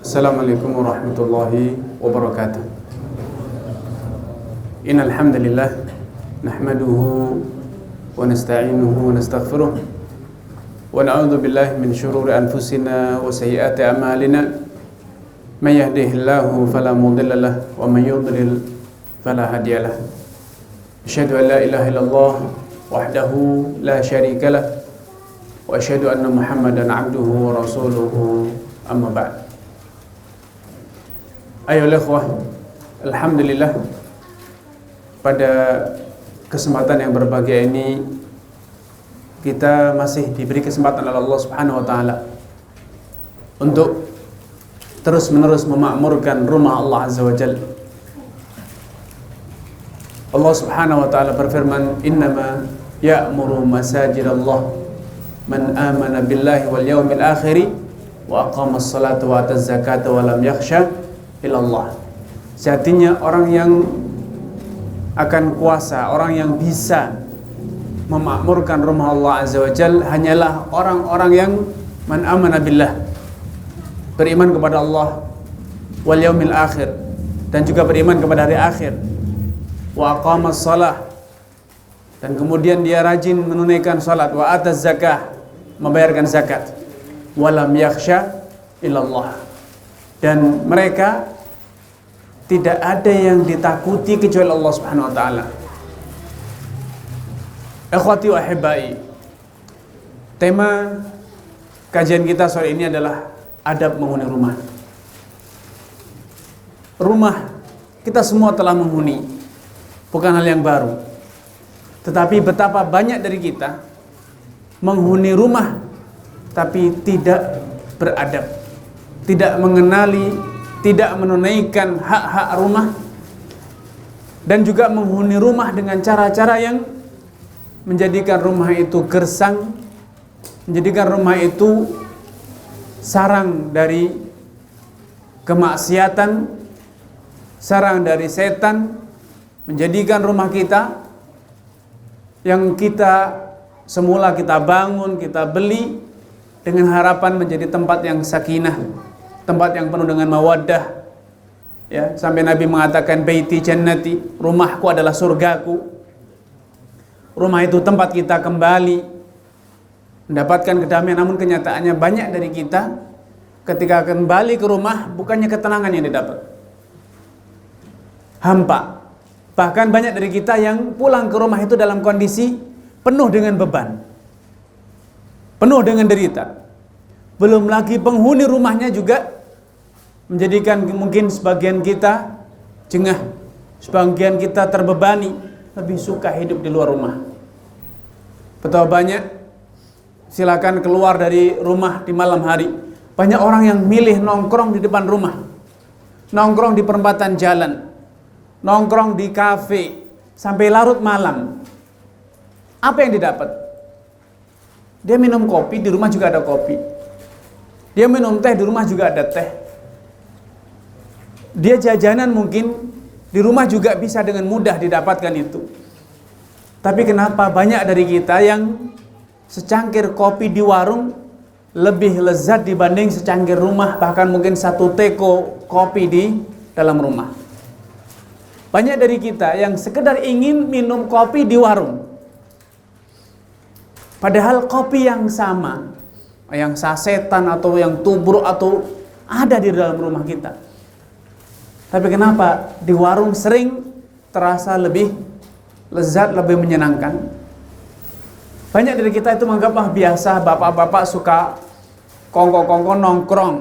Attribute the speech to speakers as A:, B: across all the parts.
A: Assalamualaikum warahmatullahi wabarakatuh. Innal hamdalillah nahmaduhu wa nasta'inuhu wa nastaghfiruh wa na'udzu billahi min shururi anfusina wa sayyiati a'malina. May yahdihillahu fala mudilla lahu wa may yudlil fala hadiya lahu. Asyhadu an la ilaha illallah wahdahu la syarika lahu wa asyhadu anna Muhammadan 'abduhu wa rasuluhu, amma ba'd. Ayolah ikhwah, alhamdulillah pada kesempatan yang berbahagia ini kita masih diberi kesempatan oleh Allah Subhanahu wa taala untuk terus-menerus memakmurkan rumah Allah Azza wa Jalla. Allah Subhanahu wa taala berfirman, "Innama ya'muru masajidallah man amana billahi wal yawmil akhir wa aqamas salata wa ataz zakata wa lam yakhsha ilallah." Sejatinya orang yang akan kuasa, orang yang bisa memakmurkan rumah Allah Azza wa Jal hanyalah orang-orang yang man amana billah, beriman kepada Allah, wal yaumil akhir, dan juga beriman kepada hari akhir, wa aqamas salah, dan kemudian dia rajin menunaikan salat, wa ataz zakah, membayarkan zakat, wa lam yakhsha ilallah, dan mereka tidak ada yang ditakuti kecuali Allah Subhanahu wa taala. Ikhwati wa ahibbai, tema kajian kita sore ini adalah adab menghuni rumah. Rumah kita semua telah menghuni, bukan hal yang baru. Tetapi betapa banyak dari kita menghuni rumah tapi tidak beradab, tidak mengenali, tidak menunaikan hak-hak rumah, dan juga menghuni rumah dengan cara-cara yang menjadikan rumah itu gersang, menjadikan rumah itu sarang dari kemaksiatan, sarang dari setan, menjadikan rumah kita yang kita semula kita bangun, kita beli dengan harapan menjadi tempat yang sakinah, tempat yang penuh dengan mawaddah, ya, sampai Nabi mengatakan baiti jannati, rumahku adalah surgaku. Rumah itu tempat kita kembali mendapatkan kedamaian. Namun kenyataannya banyak dari kita ketika kembali ke rumah bukannya ketenangan yang didapat, hampa. Bahkan banyak dari kita yang pulang ke rumah itu dalam kondisi penuh dengan beban, penuh dengan derita. Belum lagi penghuni rumahnya juga menjadikan mungkin sebagian kita jengah, sebagian kita terbebani, lebih suka hidup di luar rumah. Betapa banyak silakan keluar dari rumah di malam hari. Banyak orang yang milih nongkrong di depan rumah, nongkrong di perempatan jalan, nongkrong di kafe sampai larut malam. Apa yang didapat? Dia minum kopi, di rumah juga ada kopi. Dia minum teh, di rumah juga ada teh. Dia jajanan mungkin di rumah juga bisa dengan mudah didapatkan itu. Tapi kenapa banyak dari kita yang secangkir kopi di warung lebih lezat dibanding secangkir rumah, bahkan mungkin satu teko kopi di dalam rumah. Banyak dari kita yang sekedar ingin minum kopi di warung, padahal kopi yang sama, yang sasetan atau yang tubruk atau ada di dalam rumah kita. Tapi kenapa di warung sering terasa lebih lezat, lebih menyenangkan? Banyak dari kita itu menganggap biasa, bapak-bapak suka kongko-kongko nongkrong.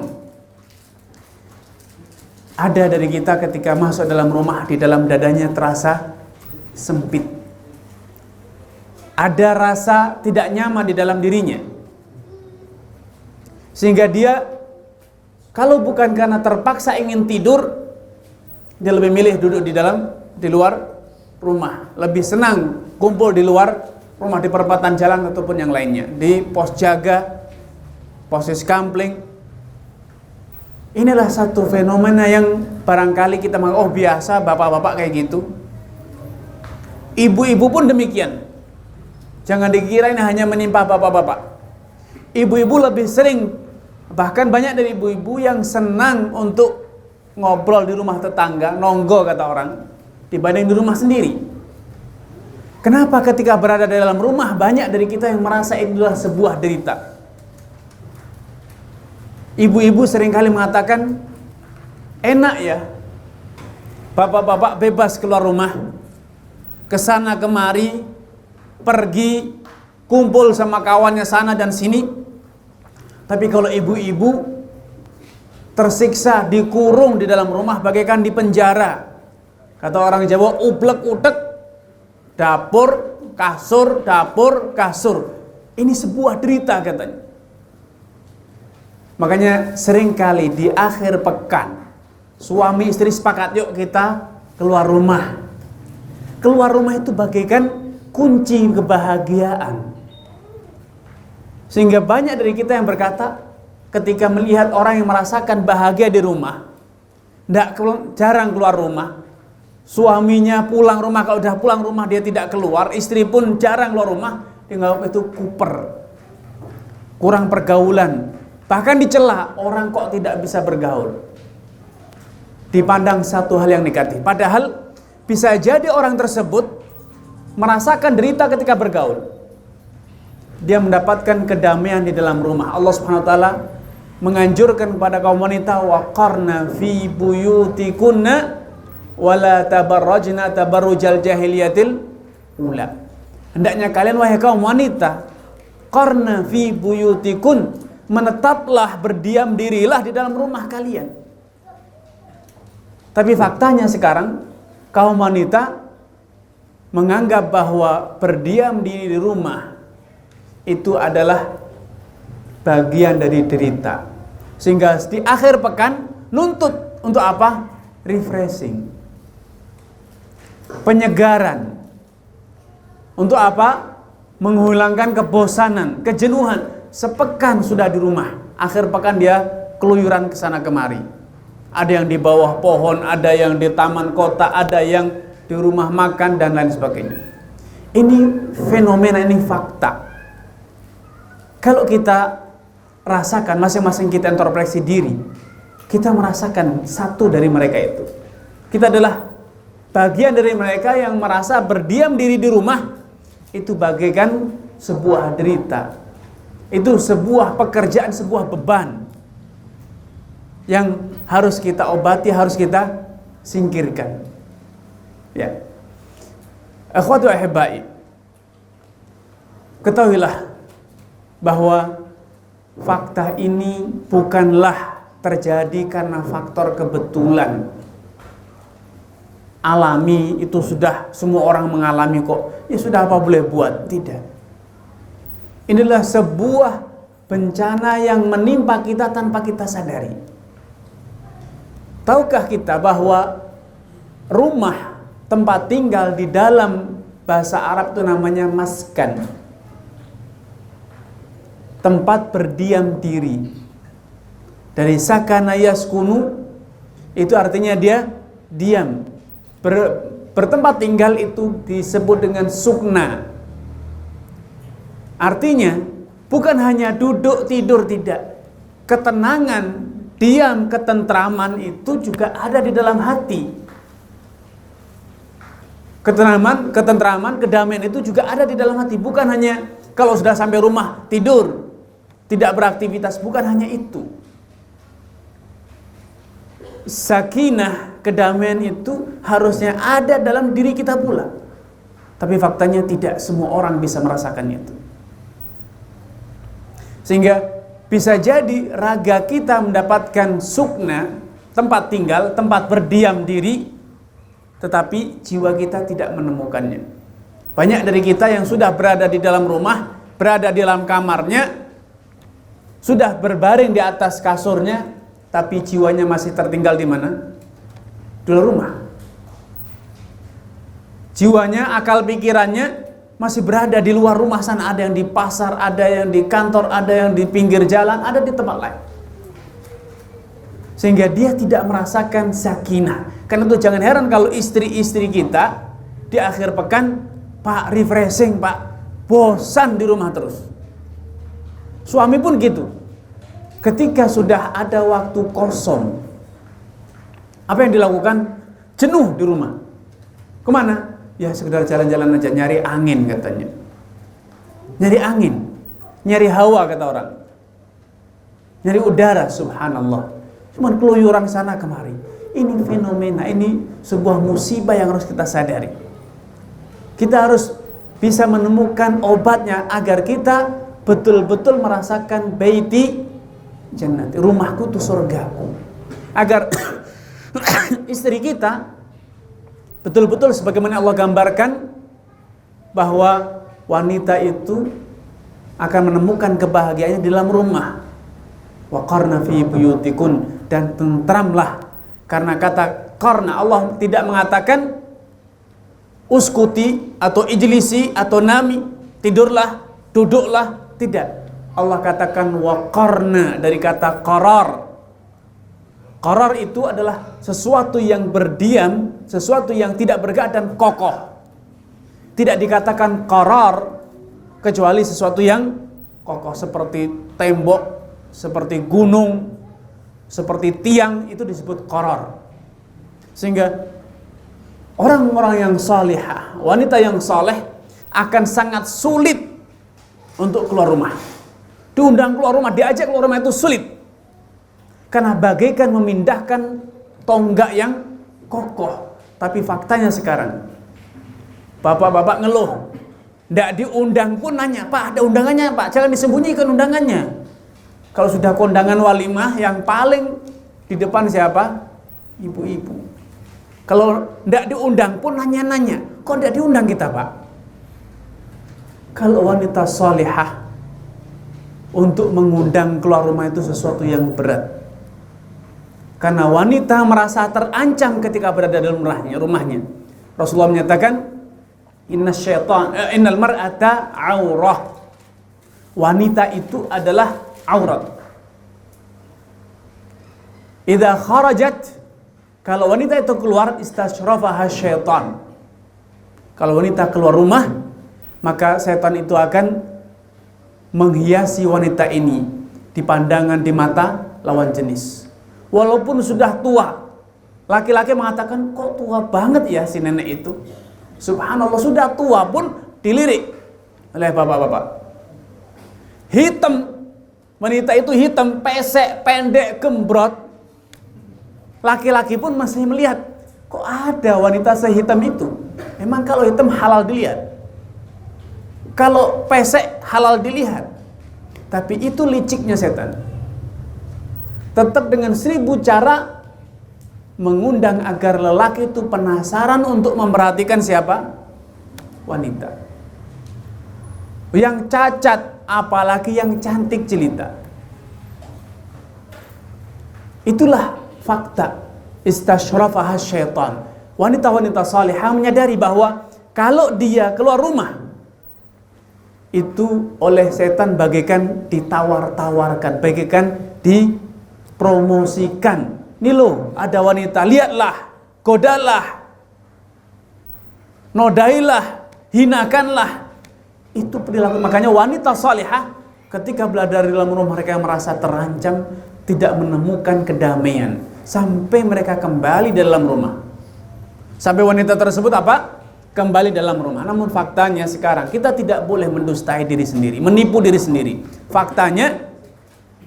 A: Ada dari kita ketika masuk dalam rumah, di dalam dadanya terasa sempit. Ada rasa tidak nyaman di dalam dirinya. Sehingga dia kalau bukan karena terpaksa ingin tidur, dia lebih milih duduk di luar rumah, lebih senang kumpul di luar rumah, di perempatan jalan ataupun yang lainnya, di pos jaga, pos kampling. Inilah satu fenomena yang barangkali kita menganggap, oh biasa bapak-bapak kayak gitu. Ibu-ibu pun demikian. Jangan dikira ini hanya menimpa bapak-bapak. Ibu-ibu lebih sering Bahkan banyak dari ibu-ibu yang senang untuk ngobrol di rumah tetangga, nonggo kata orang, dibanding di rumah sendiri. Kenapa ketika berada di dalam rumah banyak dari kita yang merasa itu adalah sebuah derita? Ibu-ibu seringkali mengatakan, enak ya, bapak-bapak bebas keluar rumah, kesana kemari, pergi, kumpul sama kawannya sana dan sini. Tapi kalau ibu-ibu tersiksa, dikurung di dalam rumah bagaikan di penjara. Kata orang Jawa, ublek utek, dapur, kasur, dapur, kasur. Ini sebuah derita katanya. Makanya seringkali di akhir pekan, suami istri sepakat, yuk kita keluar rumah. Keluar rumah itu bagaikan kunci kebahagiaan. Sehingga banyak dari kita yang berkata, ketika melihat orang yang merasakan bahagia di rumah, jarang keluar rumah, suaminya pulang rumah, kalau udah pulang rumah dia tidak keluar, istri pun jarang keluar rumah, dia nganggap itu kuper, kurang pergaulan, bahkan dicela, orang kok tidak bisa bergaul, dipandang satu hal yang negatif. Padahal bisa jadi orang tersebut merasakan derita ketika bergaul. Dia mendapatkan kedamaian di dalam rumah. Allah Subhanahu wa taala menganjurkan kepada kaum wanita, waqarna fi buyutikunna wala tabarrajna tabarrujal jahiliyatil ula. Hendaknya kalian wahai kaum wanita, qarna fi buyutikun, menetaplah, berdiam dirilah di dalam rumah kalian. Tapi faktanya sekarang kaum wanita menganggap bahwa berdiam diri di rumah itu adalah bagian dari derita. Sehingga di akhir pekan nuntut untuk apa? Refreshing. Penyegaran. Untuk apa? Menghilangkan kebosanan, kejenuhan. Sepekan sudah di rumah. Akhir pekan dia keluyuran ke sana kemari. Ada yang di bawah pohon, ada yang di taman kota, ada yang di rumah makan dan lain sebagainya. Ini fenomena, ini fakta. Kalau kita rasakan, masing-masing kita introspeksi diri, kita merasakan satu dari mereka itu. Kita adalah bagian dari mereka yang merasa berdiam diri di rumah itu bagaikan sebuah derita. Itu sebuah pekerjaan, sebuah beban yang harus kita obati, harus kita singkirkan. Ya. Akhwatu ahibai, ketahuilah bahwa fakta ini bukanlah terjadi karena faktor kebetulan alami, itu sudah semua orang mengalami kok, ya sudah apa boleh buat. Tidak. Inilah sebuah bencana yang menimpa kita tanpa kita sadari. Tahukah kita bahwa rumah, tempat tinggal di dalam bahasa Arab itu namanya maskan, tempat berdiam diri. Dari sakana yaskunu itu artinya dia diam. Bertempat tinggal itu disebut dengan sukna. Artinya bukan hanya duduk tidur, tidak. Ketenangan, diam, ketentraman itu juga ada di dalam hati. Ketentraman, kedamaian itu juga ada di dalam hati. Bukan hanya kalau sudah sampai rumah tidur, tidak beraktivitas, bukan hanya itu. Sakinah, kedamaian itu harusnya ada dalam diri kita pula. Tapi faktanya tidak semua orang bisa merasakannya itu. Sehingga bisa jadi raga kita mendapatkan sukna, tempat tinggal, tempat berdiam diri, tetapi jiwa kita tidak menemukannya. Banyak dari kita yang sudah berada di dalam rumah, berada di dalam kamarnya, sudah berbaring di atas kasurnya, tapi jiwanya masih tertinggal di mana? Di dalam rumah. Jiwanya, akal pikirannya masih berada di luar rumah sana. Ada yang di pasar, ada yang di kantor, ada yang di pinggir jalan, ada di tempat lain. Sehingga dia tidak merasakan sakinah. Karena itu jangan heran kalau istri-istri kita di akhir pekan, Pak refreshing Pak, bosan di rumah terus. Suami pun gitu. ketika sudah ada waktu kosong, apa yang dilakukan? Jenuh di rumah. Kemana? Ya sekedar jalan-jalan aja, nyari angin katanya. Nyari angin, nyari hawa kata orang. Nyari udara, subhanallah. Cuman keluyuran sana kemari. Ini fenomena, ini sebuah musibah yang harus kita sadari. Kita harus bisa menemukan obatnya agar kita betul-betul merasakan baiti jannati, rumahku itu surgaku. Agar istri kita betul-betul sebagaimana Allah gambarkan bahwa wanita itu akan menemukan kebahagiaannya di dalam rumah. Wa qarna fi buyutikun, dan tentramlah. Karena kata qarna, Allah tidak mengatakan uskuti atau ijlisi atau nami, tidurlah, duduklah, tidak. Allah katakan wa qarna dari kata qarar. Qarar itu adalah sesuatu yang berdiam, sesuatu yang tidak bergerak dan kokoh. Tidak dikatakan qarar kecuali sesuatu yang kokoh, seperti tembok, seperti gunung, seperti tiang, itu disebut qarar. Sehingga orang-orang yang salihah, wanita yang saleh akan sangat sulit untuk keluar rumah. Diundang keluar rumah, diajak keluar rumah itu sulit. Karena bagaikan memindahkan tonggak yang kokoh. Tapi faktanya sekarang, bapak-bapak ngeluh, tidak diundang pun nanya, Pak ada undangannya Pak, jangan disembunyikan undangannya. Kalau sudah kondangan walimah, yang paling di depan siapa? Ibu-ibu. Kalau tidak diundang pun nanya-nanya, kok tidak diundang kita Pak? Kalau wanita salihah untuk mengundang keluar rumah itu sesuatu yang berat. Karena wanita merasa terancam ketika berada dalam rumahnya. Rasulullah menyatakan, innal mar'ata aurah. Wanita itu adalah aurat. Idza kharajat, kalau wanita itu keluar, istashrafaha syaitan. Kalau wanita keluar rumah, maka setan itu akan menghiasi wanita ini di pandangan, di mata lawan jenis. Walaupun sudah tua, laki-laki mengatakan, kok tua banget ya si nenek itu. Subhanallah, sudah tua pun dilirik oleh bapak-bapak. Hitam, wanita itu hitam, pesek, pendek, gembrot. Laki-laki pun masih melihat, kok ada wanita sehitam itu. Memang kalau hitam halal dilihat, kalau pesek halal dilihat. Tapi itu liciknya setan. Tetap dengan 1000 cara mengundang agar lelaki itu penasaran untuk memperhatikan siapa? Wanita. Yang cacat, apalagi yang cantik jelita. Itulah fakta. Istashrafaha syaitan. Wanita-wanita salihah menyadari bahwa kalau dia keluar rumah, itu oleh setan bagaikan ditawar-tawarkan, bagaikan dipromosikan. Nih loh, ada wanita, lihatlah, godalah, nodailah, hinakanlah. Itu perilaku. Makanya wanita salihah ketika berada di dalam rumah mereka merasa terancam, tidak menemukan kedamaian sampai mereka kembali dalam rumah. Sampai wanita tersebut apa? Kembali dalam rumah. Namun faktanya sekarang kita tidak boleh mendustai diri sendiri, menipu diri sendiri. Faktanya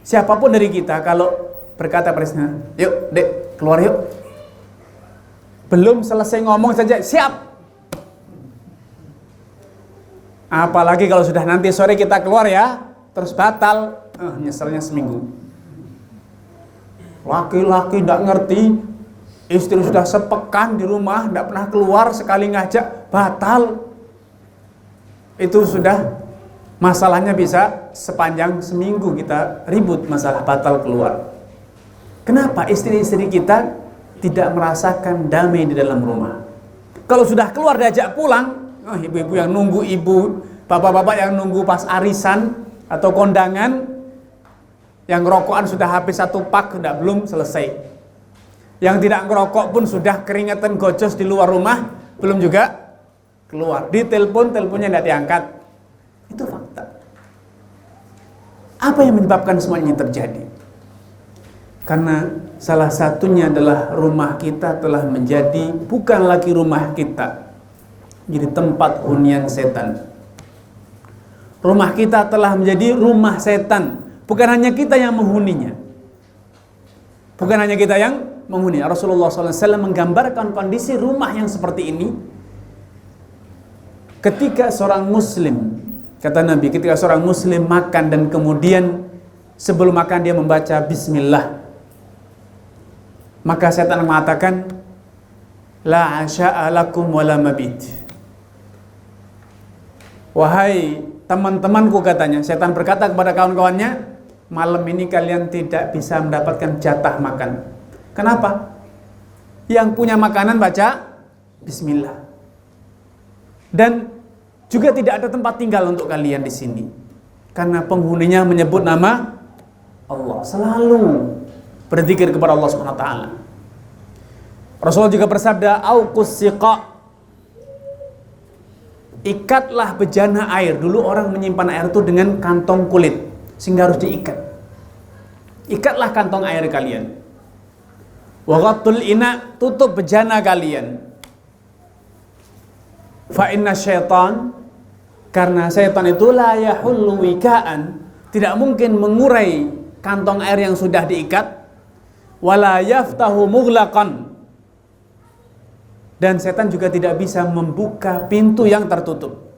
A: siapapun dari kita kalau berkata presiden, yuk dek keluar yuk, belum selesai ngomong saja siap. Apalagi kalau sudah nanti sore kita keluar ya, terus batal, nyeselnya seminggu. Laki-laki tidak ngerti, istri sudah sepekan di rumah, tidak pernah keluar, sekali ngajak batal. Itu sudah masalahnya bisa sepanjang seminggu kita ribut masalah batal keluar. Kenapa istri-istri kita tidak merasakan damai di dalam rumah? Kalau sudah keluar diajak pulang, ibu-ibu yang nunggu ibu, bapak-bapak yang nunggu pas arisan atau kondangan, yang rokokan sudah habis 1 pak, sudah belum selesai. Yang tidak ngerokok pun sudah keringetan gojos di luar rumah, belum juga keluar. Di teleponnya tidak diangkat. Itu fakta. Apa yang menyebabkan semua ini terjadi? Karena salah satunya adalah rumah kita telah menjadi bukan lagi rumah kita, jadi tempat hunian setan. Rumah kita telah menjadi rumah setan. Bukan hanya kita yang menghuninya. Bukan hanya kita yang menghuni. Rasulullah SAW menggambarkan kondisi rumah yang seperti ini ketika seorang muslim, kata Nabi, ketika seorang muslim makan dan kemudian sebelum makan dia membaca bismillah, maka setan mengatakan la asya'a lakum wala mabit. Wahai teman-temanku, katanya, setan berkata kepada kawan-kawannya, malam ini kalian tidak bisa mendapatkan jatah makan. Kenapa? Yang punya makanan baca bismillah. Dan juga tidak ada tempat tinggal untuk kalian di sini. Karena penghuninya menyebut nama Allah, selalu berzikir kepada Allah Subhanahu wa taala. Rasulullah juga bersabda, auqus siqa, ikatlah bejana air. Dulu orang menyimpan air itu dengan kantong kulit, sehingga harus diikat. Ikatlah kantong air kalian. Wa ghattul ina, tutup bejana kalian. Fa inna syaitan, karena syaitan itu la yahullu wika'an, tidak mungkin mengurai kantong air yang sudah diikat. Wala yaftahu mughlaqan, dan setan juga tidak bisa membuka pintu yang tertutup.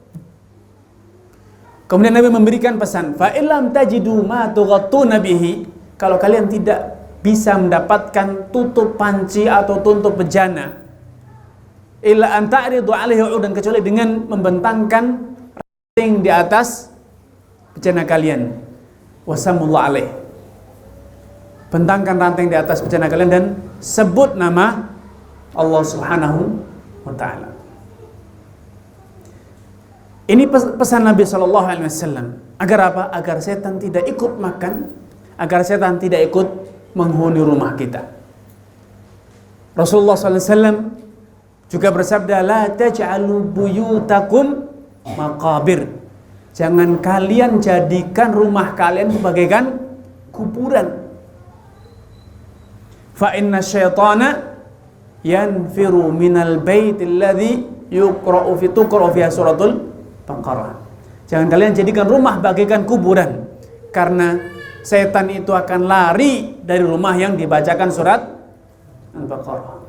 A: Kemudian Nabi memberikan pesan, fa illam tajidu ma tughattuna bihi, kalau kalian tidak bisa mendapatkan tutup panci atau tutup bejana, illa an ta'ridu alaihi udan, kecuali dengan membentangkan ranting di atas bejana kalian, wasamullah alaih, bentangkan ranting di atas bejana kalian dan sebut nama Allah Subhanahu wa ta'ala. Ini pesan Nabi SAW. Agar apa? Agar setan tidak ikut makan, agar setan tidak ikut menghuni rumah kita. Rasulullah SAW juga bersabda, la taj'alu buyutakum maqabir, jangan kalian jadikan rumah kalian bagaikan kuburan. Fa inna syaitana yanfiru minal baitil ladzi yuqra'u fi suratul Baqarah. Jangan kalian jadikan rumah bagaikan kuburan, karena setan itu akan lari dari rumah yang dibacakan surat Al-Baqarah.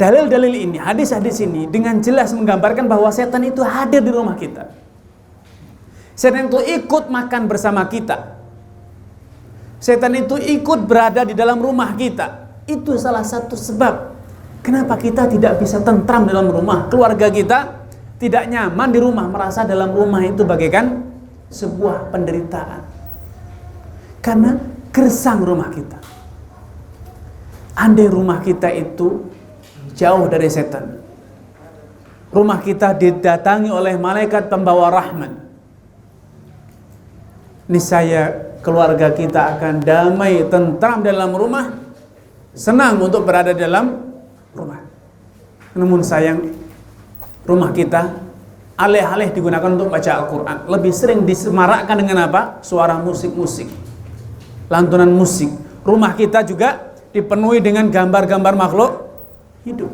A: Dalil-dalil ini, hadis-hadis ini dengan jelas menggambarkan bahwa setan itu hadir di rumah kita. Setan itu ikut makan bersama kita. Setan itu ikut berada di dalam rumah kita. Itu salah satu sebab kenapa kita tidak bisa tentram dalam rumah. Keluarga kita tidak nyaman di rumah, merasa dalam rumah itu bagaikan sebuah penderitaan. Karena gersang rumah kita. Andai rumah kita itu jauh dari setan, rumah kita didatangi oleh malaikat pembawa rahmat, niscaya keluarga kita akan damai, tentram dalam rumah, senang untuk berada dalam rumah. Namun sayang, rumah kita alih-alih digunakan untuk baca Al-Quran, lebih sering disemarakkan dengan apa? Suara musik-musik, lantunan musik. Rumah kita juga dipenuhi dengan gambar-gambar makhluk hidup.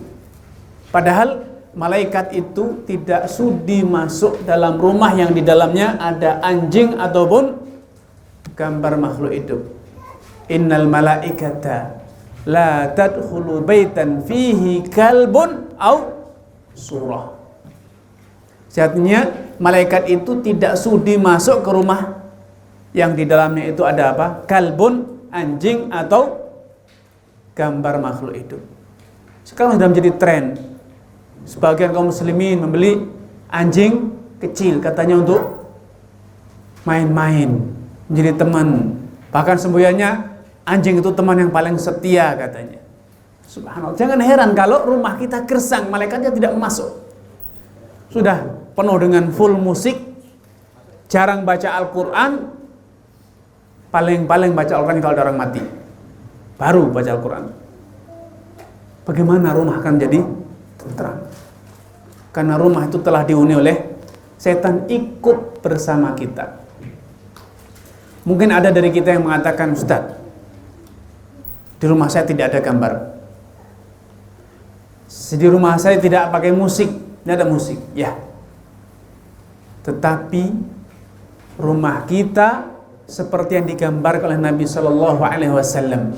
A: Padahal malaikat itu tidak sudi masuk dalam rumah yang di dalamnya ada anjing ataupun gambar makhluk hidup. Innal malaikata la tadkhulu baitan fihi kalbun au surah. Artinya malaikat itu tidak sudi masuk ke rumah yang di dalamnya itu ada apa? Kalbun, anjing atau gambar makhluk hidup. Sekarang sudah menjadi tren. Sebagian kaum muslimin membeli anjing kecil, katanya untuk main-main, menjadi teman. Bahkan semboyannya anjing itu teman yang paling setia, katanya. Subhanallah. Jangan heran kalau rumah kita gersang, malaikatnya tidak masuk. Sudah penuh dengan full musik, jarang baca Al-Quran, paling-paling baca Al-Quran kalau ada orang mati, baru baca Al-Quran. Bagaimana rumah akan jadi tentram? Karena rumah itu telah dihuni oleh setan, ikut bersama kita. Mungkin ada dari kita yang mengatakan, Ustaz, Di rumah saya tidak ada gambar. Di rumah saya tidak pakai musik, tidak ada musik. Ya. Tetapi rumah kita seperti yang digambarkan oleh Nabi Sallallahu Alaihi Wasallam.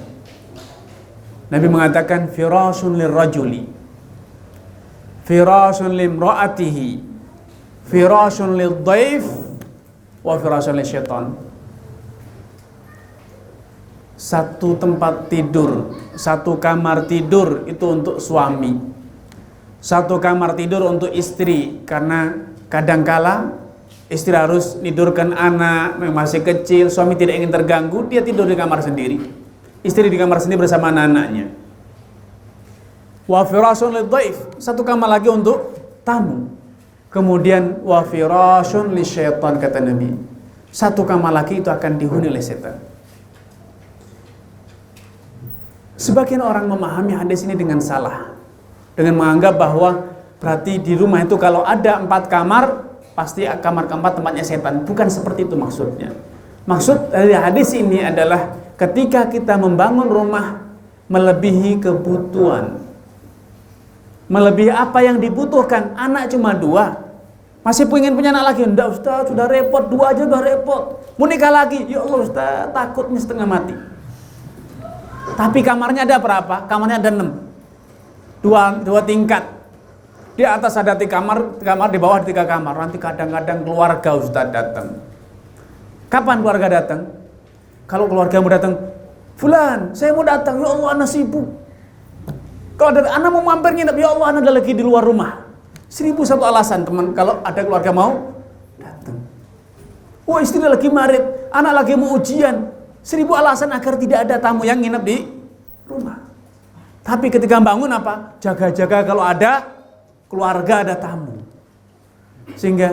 A: Nabi mengatakan firashun lirrajuli, firashun limraatihi, firashun lidhaif, wa firashun lisyaitan. Satu tempat tidur, satu kamar tidur itu untuk suami, satu kamar tidur untuk istri, karena kadangkala istri harus tidurkan anak yang masih kecil, suami tidak ingin terganggu, dia tidur di kamar sendiri, istri di kamar sendiri bersama anak-anaknya. Wa firashun lidhaif, satu kamar lagi untuk tamu. Kemudian wa firashun lisyaitan, kata Nabi, satu kamar lagi itu akan dihuni oleh setan. Sebagian orang memahami hadis ini dengan salah, dengan menganggap bahwa berarti di rumah itu kalau ada 4 kamar, pasti kamar keempat tempatnya setan. Bukan seperti itu maksudnya. Maksud dari hadis ini adalah ketika kita membangun rumah melebihi kebutuhan, melebihi apa yang dibutuhkan. Anak cuma 2, masih pengen punya anak lagi. Enggak Ustaz, sudah repot, 2 aja sudah repot. Mau nikah lagi, ya Allah Ustaz, takutnya setengah mati. Tapi kamarnya ada berapa? Kamarnya ada 6, 2 tingkat. Di atas ada 3 kamar, di bawah 3 kamar. Nanti kadang-kadang keluarga Ustaz datang. Kapan keluarga datang? Kalau keluarga mau datang, Fulan, saya mau datang, ya Allah anak sibuk. Kalau ada anak mau mampir nginep, ya Allah anak ada lagi di luar rumah. 1001 alasan teman kalau ada keluarga mau datang. Wah, istri lagi marit, anak lagi mau ujian. 1000 alasan agar tidak ada tamu yang nginep di rumah. Tapi ketika bangun apa? Jaga-jaga kalau ada keluarga, ada tamu. Sehingga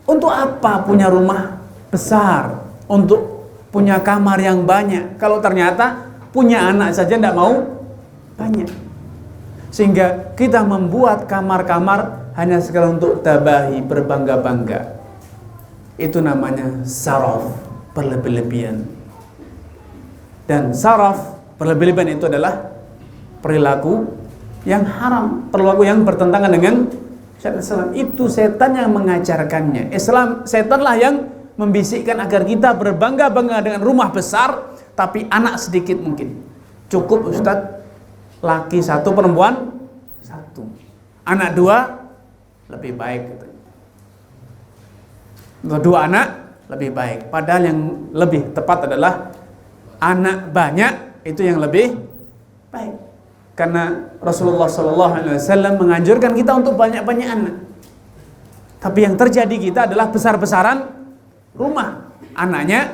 A: untuk apa punya rumah besar? Untuk punya kamar yang banyak kalau ternyata punya anak saja tidak mau banyak. Sehingga kita membuat kamar-kamar hanya sekadar untuk tabahi, berbangga-bangga. Itu namanya saraf, berlebih-lebihan. Dan saraf, berlebih-lebihan itu adalah perilaku yang haram, perilaku yang bertentangan dengan syariat Islam. Itu setan yang mengajarkannya. Setanlah yang membisikkan agar kita berbangga-bangga dengan rumah besar, tapi anak sedikit mungkin. Cukup Ustaz, laki 1, perempuan 1. Anak 2 lebih baik. Untuk 2 anak lebih baik. Padahal yang lebih tepat adalah anak banyak, itu yang lebih baik. Karena Rasulullah SAW menganjurkan kita untuk banyak-banyak anak. Tapi yang terjadi kita adalah besar-besaran rumah, anaknya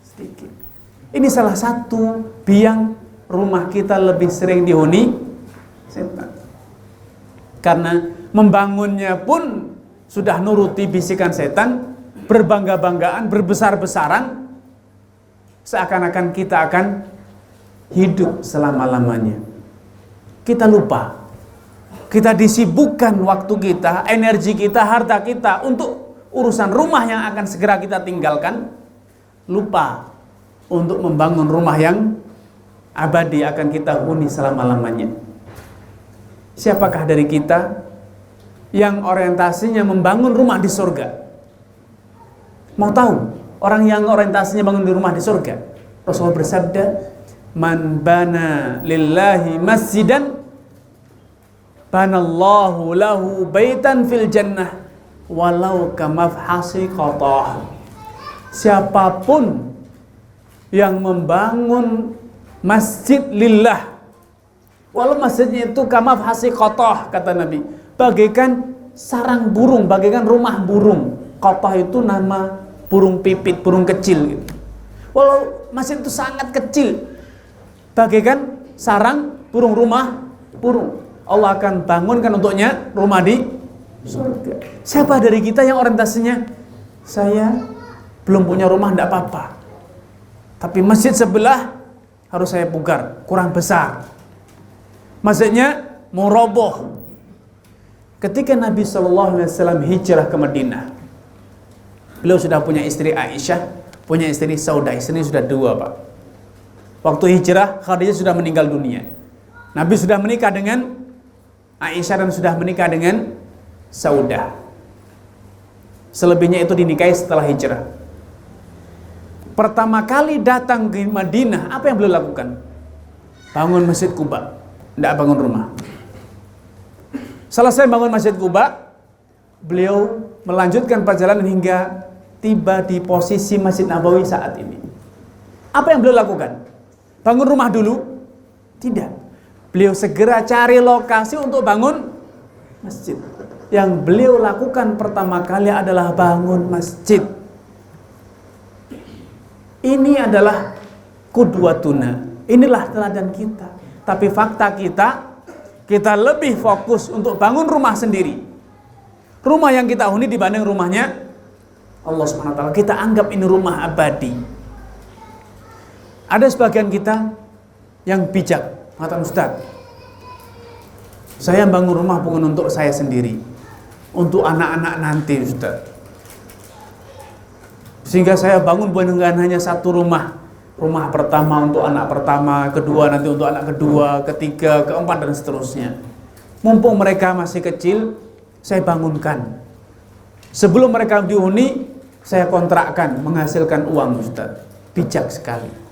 A: sedikit. Ini salah satu biang rumah kita lebih sering dihuni setan. Karena membangunnya pun sudah nuruti bisikan setan, berbangga-banggaan, berbesar-besaran, seakan-akan kita akan hidup selama-lamanya. Kita lupa. Kita disibukkan waktu kita, energi kita, harta kita untuk urusan rumah yang akan segera kita tinggalkan. Lupa untuk membangun rumah yang abadi akan kita huni selama-lamanya. Siapakah dari kita yang orientasinya membangun rumah di surga? Mau tahu orang yang orientasinya bangun di rumah di surga? Rasulullah bersabda, "Man bana lillahi masjidan, banallahu lahu baitan fil jannah, walau kamafhasi qatah." Siapapun yang membangun masjid lillah, walau masjidnya itu kamafhasi qatah, kata Nabi, bagaikan sarang burung, bagaikan rumah burung. Qatah itu nama burung pipit, burung kecil gitu. Walau masjid itu sangat kecil, bagaikan sarang burung, rumah burung, Allah akan bangunkan untuknya rumah di surga. Siapa dari kita yang orientasinya, saya belum punya rumah, tidak apa-apa, tapi masjid sebelah harus saya pugar, kurang besar, masjidnya mau roboh. Ketika Nabi SAW hijrah ke Madinah, beliau sudah punya istri Aisyah, punya istri Saudah, istri sudah 2 Pak. Waktu hijrah, Khadijah sudah meninggal dunia. Nabi sudah menikah dengan Aisyah dan sudah menikah dengan Saudah. Selebihnya itu dinikahi setelah hijrah. Pertama kali datang ke Madinah, apa yang beliau lakukan? Bangun Masjid Quba. Tidak bangun rumah. Selesai bangun Masjid Quba, beliau melanjutkan perjalanan hingga tiba di posisi Masjid Nabawi saat ini. Apa yang beliau lakukan? Bangun rumah dulu? Tidak. Beliau segera cari lokasi untuk bangun masjid. Yang beliau lakukan pertama kali adalah bangun masjid. Ini adalah qudwatuna. Inilah teladan kita. Tapi fakta kita lebih fokus untuk bangun rumah sendiri. Rumah yang kita huni dibanding rumahnya Allah Subhanahu wa taala. Kita anggap ini rumah abadi. Ada sebagian kita yang bijak, mengatakan, Ustaz, saya bangun rumah bukan untuk saya sendiri, untuk anak-anak nanti, Ustaz. Sehingga saya bangun bukan hanya satu rumah. Rumah pertama untuk anak pertama, kedua nanti untuk anak kedua, ketiga, keempat, dan seterusnya. Mumpung mereka masih kecil, saya bangunkan. Sebelum mereka dihuni, saya kontrakkan, menghasilkan uang, Ustaz. Bijak sekali.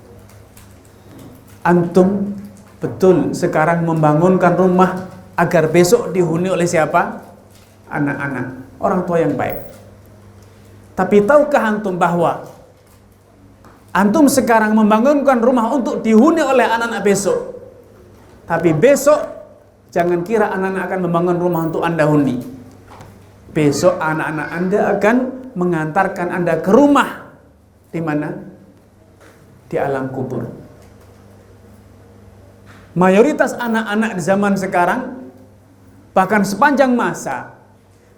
A: Antum betul sekarang membangunkan rumah agar besok dihuni oleh siapa? Anak-anak, orang tua yang baik. Tapi tahukah antum bahwa antum sekarang membangunkan rumah untuk dihuni oleh anak-anak besok? Tapi besok jangan kira anak-anak akan membangun rumah untuk anda huni. Besok anak-anak anda akan mengantarkan anda ke rumah. Di mana? Di alam kubur. Mayoritas anak-anak di zaman sekarang, bahkan sepanjang masa,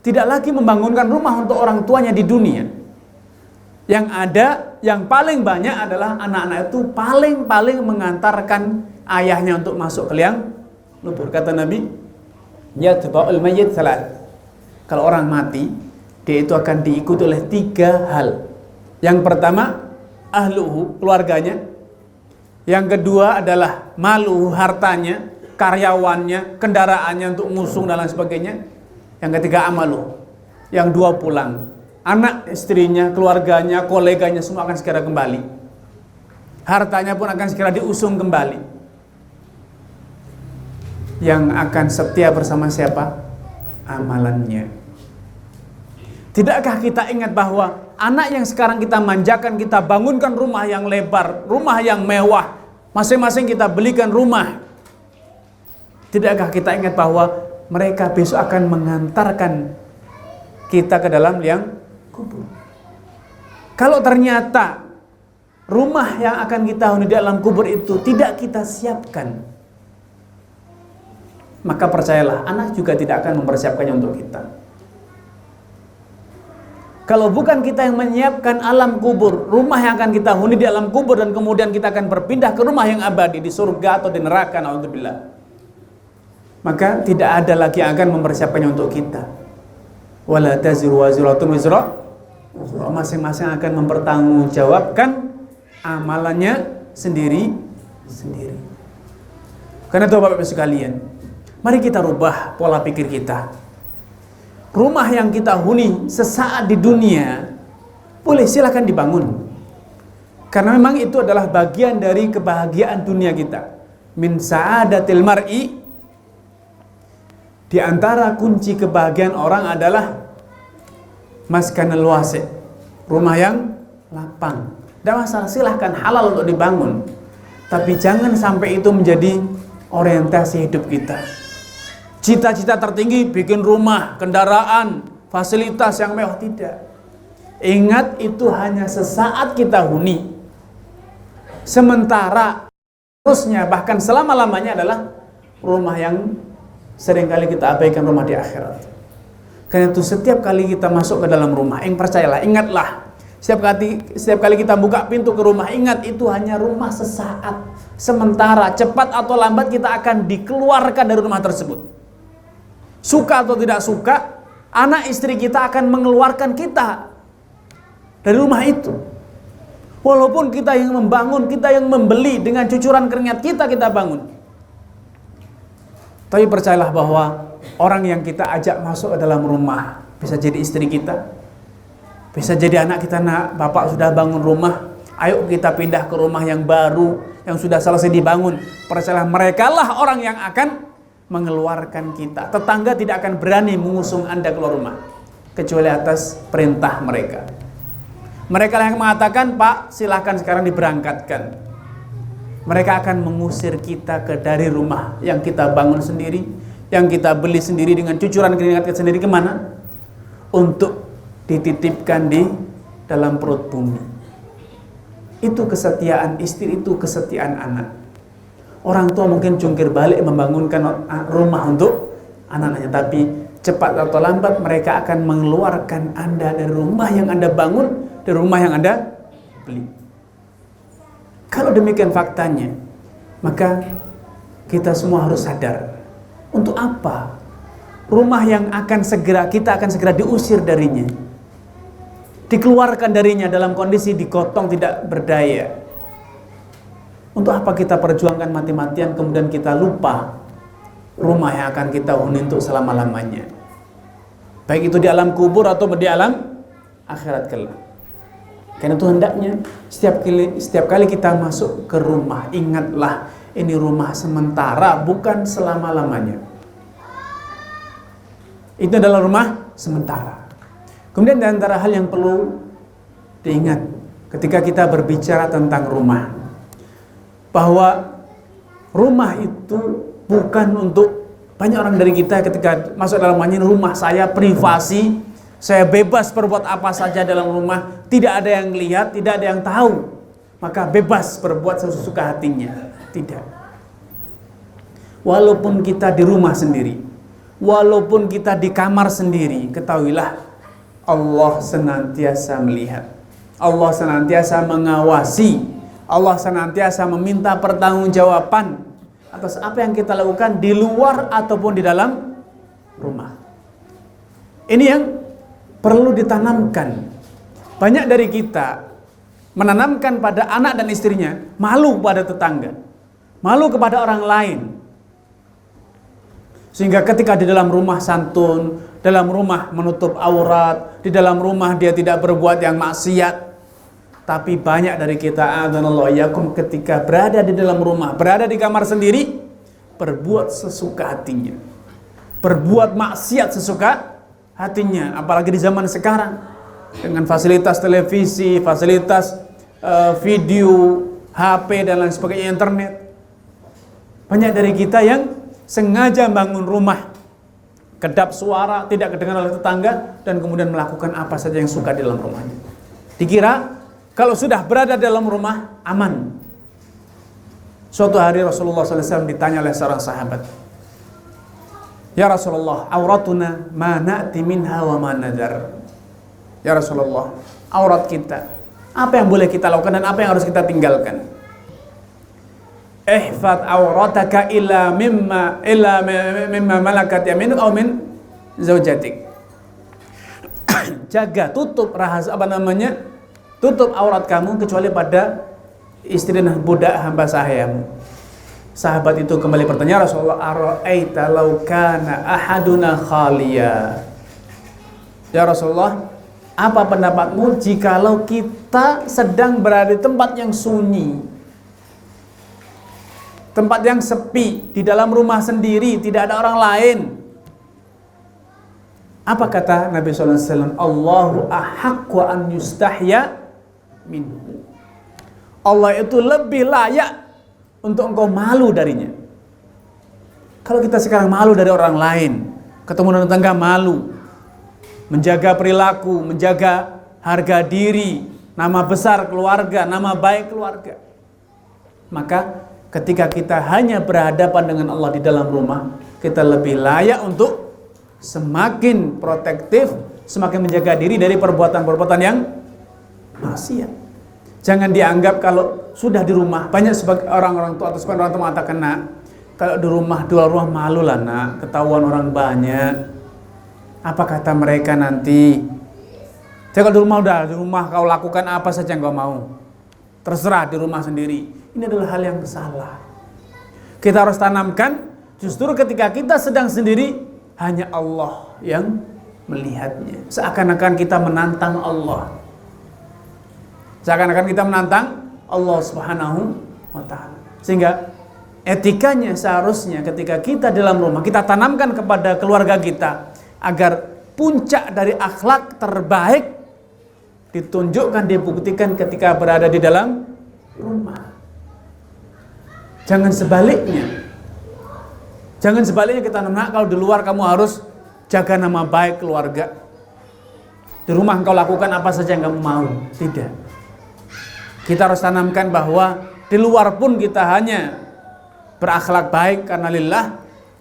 A: tidak lagi membangunkan rumah untuk orang tuanya di dunia. Yang ada, yang paling banyak adalah anak-anak itu paling mengantarkan ayahnya untuk masuk ke liang kubur. Kata Nabi, yatba'ul mayyit salat. Kalau orang mati, dia itu akan diikuti oleh 3 hal. Yang pertama, ahluhu, keluarganya. Yang kedua adalah maluhu, hartanya, karyawannya, kendaraannya untuk ngusung dan lain sebagainya. Yang ketiga amaluhu. Yang 2 pulang. Anak, istrinya, keluarganya, koleganya semua akan segera kembali. Hartanya pun akan segera diusung kembali. Yang akan setia bersama siapa? Amalannya. Tidakkah kita ingat bahwa anak yang sekarang kita manjakan, kita bangunkan rumah yang lebar, rumah yang mewah, masing-masing kita belikan rumah. Tidakkah kita ingat bahwa mereka besok akan mengantarkan kita ke dalam liang kubur? Kalau ternyata rumah yang akan kita huni di alam kubur itu tidak kita siapkan, maka percayalah, anak juga tidak akan mempersiapkannya untuk kita. Kalau bukan kita yang menyiapkan alam kubur, rumah yang akan kita huni di alam kubur, dan kemudian kita akan berpindah ke rumah yang abadi di surga atau di neraka, naudzubillah, maka tidak ada lagi yang akan mempersiapkannya untuk kita. Wala taziru waziratun wizra, masing-masing akan mempertanggungjawabkan amalannya sendiri. Karena itu Bapak-Ibu sekalian, mari kita rubah pola pikir kita. Rumah yang kita huni sesaat di dunia boleh, silakan dibangun, karena memang itu adalah bagian dari kebahagiaan dunia kita. Min sa'adatil mar'i, di antara kunci kebahagiaan orang adalah maskanul wasi', rumah yang lapang. Tidak masalah, silahkan, halal untuk dibangun, tapi jangan sampai itu menjadi orientasi hidup kita. Cita-cita tertinggi bikin rumah, kendaraan, fasilitas yang mewah, tidak. Ingat, itu hanya sesaat kita huni. Sementara terusnya, bahkan selama-lamanya adalah rumah yang seringkali kita abaikan, rumah di akhirat. Karena itu setiap kali kita masuk ke dalam rumah, percayalah, ingatlah, setiap kali kita buka pintu ke rumah, ingat itu hanya rumah sesaat. Sementara cepat atau lambat kita akan dikeluarkan dari rumah tersebut. Suka atau tidak suka, anak istri kita akan mengeluarkan kita dari rumah itu. Walaupun kita yang membangun, kita yang membeli dengan cucuran keringat kita bangun. Tapi percayalah bahwa orang yang kita ajak masuk ke dalam rumah, bisa jadi istri kita, bisa jadi anak kita, nak, bapak sudah bangun rumah, ayo kita pindah ke rumah yang baru, yang sudah selesai dibangun. Percayalah, mereka lah orang yang akan mengeluarkan kita. Tetangga tidak akan berani mengusung Anda keluar rumah, kecuali atas perintah mereka. Mereka lah yang mengatakan, Pak, silahkan sekarang diberangkatkan. Mereka akan mengusir kita dari rumah yang kita bangun sendiri, yang kita beli sendiri dengan cucuran keringat kita sendiri, kemana? Untuk dititipkan di dalam perut bumi. Itu kesetiaan istri, itu kesetiaan anak. Orang tua mungkin jungkir balik membangunkan rumah untuk anak-anaknya, tapi cepat atau lambat mereka akan mengeluarkan Anda dari rumah yang Anda bangun, dari rumah yang Anda beli. Kalau demikian faktanya, maka kita semua harus sadar, untuk apa rumah yang kita akan segera diusir darinya, dikeluarkan darinya dalam kondisi digotong tidak berdaya. Untuk apa kita perjuangkan mati-matian kemudian kita lupa rumah yang akan kita huni untuk selama-lamanya, baik itu di alam kubur atau di alam akhirat kelak. Karena itu hendaknya setiap kali kita masuk ke rumah, ingatlah ini rumah sementara, bukan selama-lamanya. Itu adalah rumah sementara. Kemudian di antara hal yang perlu diingat ketika kita berbicara tentang rumah, bahwa rumah itu bukan untuk banyak orang dari kita ketika masuk dalam rumah saya privasi, saya bebas berbuat apa saja dalam rumah, tidak ada yang lihat, tidak ada yang tahu, maka bebas berbuat sesuka hatinya. Tidak. Walaupun kita di rumah sendiri, walaupun kita di kamar sendiri, ketahuilah Allah senantiasa melihat, Allah senantiasa mengawasi, Allah senantiasa meminta pertanggungjawaban atas apa yang kita lakukan di luar ataupun di dalam rumah. Ini yang perlu ditanamkan. Banyak dari kita menanamkan pada anak dan istrinya malu pada tetangga, malu kepada orang lain, sehingga ketika di dalam rumah santun, dalam rumah menutup aurat, di dalam rumah dia tidak berbuat yang maksiat. Tapi banyak dari kita, adzanallahu iyyakum, ketika berada di dalam rumah, berada di kamar sendiri, berbuat sesuka hatinya, berbuat maksiat sesuka hatinya. Apalagi di zaman sekarang dengan fasilitas televisi, fasilitas video, HP dan lain sebagainya, internet. Banyak dari kita yang sengaja bangun rumah, kedap suara, tidak kedengaran oleh tetangga, dan kemudian melakukan apa saja yang suka di dalam rumahnya. Dikira kalau sudah berada dalam rumah aman. Suatu hari Rasulullah SAW ditanya oleh seorang sahabat, "Ya Rasulullah, auratuna ma na'ti minha wa ma nadar." Ya Rasulullah, aurat kita, apa yang boleh kita lakukan dan apa yang harus kita tinggalkan? Ihfad aurataka illa mimma malakat yaminuka aw min zaujatik. Jaga, tutup rahasia tutup aurat kamu kecuali pada istri dan budak hamba sahayamu. Sahabat itu kembali bertanya, Rasulullah, ara'aita law kana ahaduna khaliya. Ya Rasulullah, apa pendapatmu jikalau kita sedang berada di tempat yang sunyi, tempat yang sepi, di dalam rumah sendiri, tidak ada orang lain? Apa kata Nabi SAW? Allahu ahaqqu an yustahya minhu. Allah itu lebih layak untuk engkau malu darinya. Kalau kita sekarang malu dari orang lain, ketemu dengan tetangga malu, menjaga perilaku, menjaga harga diri, nama besar keluarga, nama baik keluarga, maka ketika kita hanya berhadapan dengan Allah di dalam rumah, kita lebih layak untuk semakin protektif, semakin menjaga diri dari perbuatan-perbuatan yang maksiat. Jangan dianggap kalau sudah di rumah, banyak sebagai orang-orang tua atau sebagian orang tua mengatakan, nak, kalau di rumah, di luar rumah malu lah nak, ketahuan orang banyak. Apa kata mereka nanti? Jadi kalau di rumah udah, di rumah kau lakukan apa saja yang kau mau. terserah di rumah sendiri. Ini adalah hal yang salah. Kita harus tanamkan justru ketika kita sedang sendiri hanya Allah yang melihatnya. Seakan-akan kita menantang Allah. Seakan-akan kita menantang Allah Subhanahu wa ta'ala. Sehingga etikanya seharusnya ketika kita dalam rumah, kita tanamkan kepada keluarga kita agar puncak dari akhlak terbaik ditunjukkan, dibuktikan ketika berada di dalam rumah. Jangan sebaliknya. Jangan sebaliknya kita nak kalau di luar kamu harus jaga nama baik keluarga. Di rumah engkau lakukan apa saja yang kamu mau. Tidak. Kita harus tanamkan bahwa di luar pun kita hanya berakhlak baik karena lillah.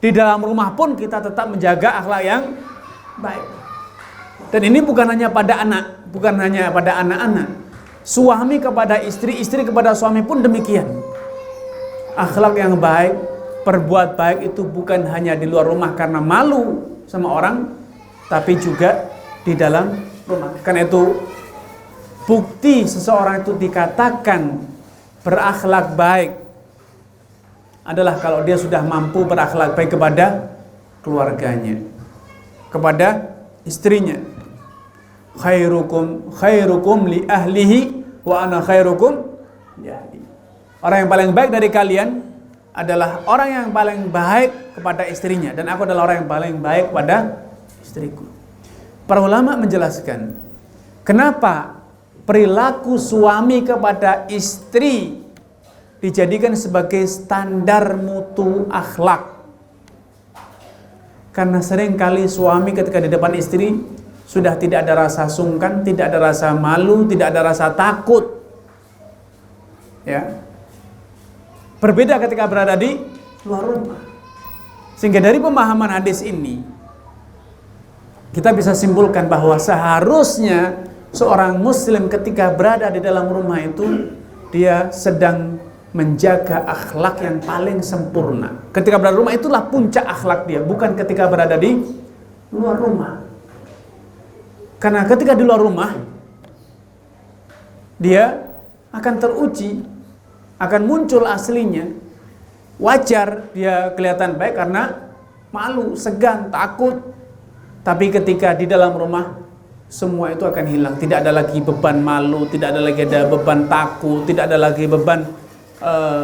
A: Di dalam rumah pun kita tetap menjaga akhlak yang baik. Dan ini bukan hanya pada anak, bukan hanya pada anak-anak. Suami kepada istri, istri kepada suami pun demikian. Akhlak yang baik, perbuat baik itu bukan hanya di luar rumah karena malu sama orang, tapi juga di dalam rumah. Karena itu bukti seseorang itu dikatakan berakhlak baik adalah kalau dia sudah mampu berakhlak baik kepada keluarganya, kepada istrinya. Khairukum li ahlihi wa ana khairukum li ahli. Orang yang paling baik dari kalian adalah orang yang paling baik kepada istrinya, dan aku adalah orang yang paling baik kepada istriku. Para ulama menjelaskan kenapa perilaku suami kepada istri dijadikan sebagai standar mutu akhlak. Karena seringkali suami ketika di depan istri sudah tidak ada rasa sungkan, tidak ada rasa malu, tidak ada rasa takut. Ya. Berbeda ketika berada di luar rumah. Sehingga dari pemahaman hadis ini kita bisa simpulkan bahwa seharusnya seorang muslim ketika berada di dalam rumah itu dia sedang menjaga akhlak yang paling sempurna. Ketika berada di rumah itulah puncak akhlak dia, bukan ketika berada di luar rumah. Karena ketika di luar rumah dia akan teruji, akan muncul aslinya. Wajar dia kelihatan baik karena malu, segan, takut. Tapi ketika di dalam rumah semua itu akan hilang. Tidak ada lagi beban malu, tidak ada lagi beban takut, tidak ada lagi beban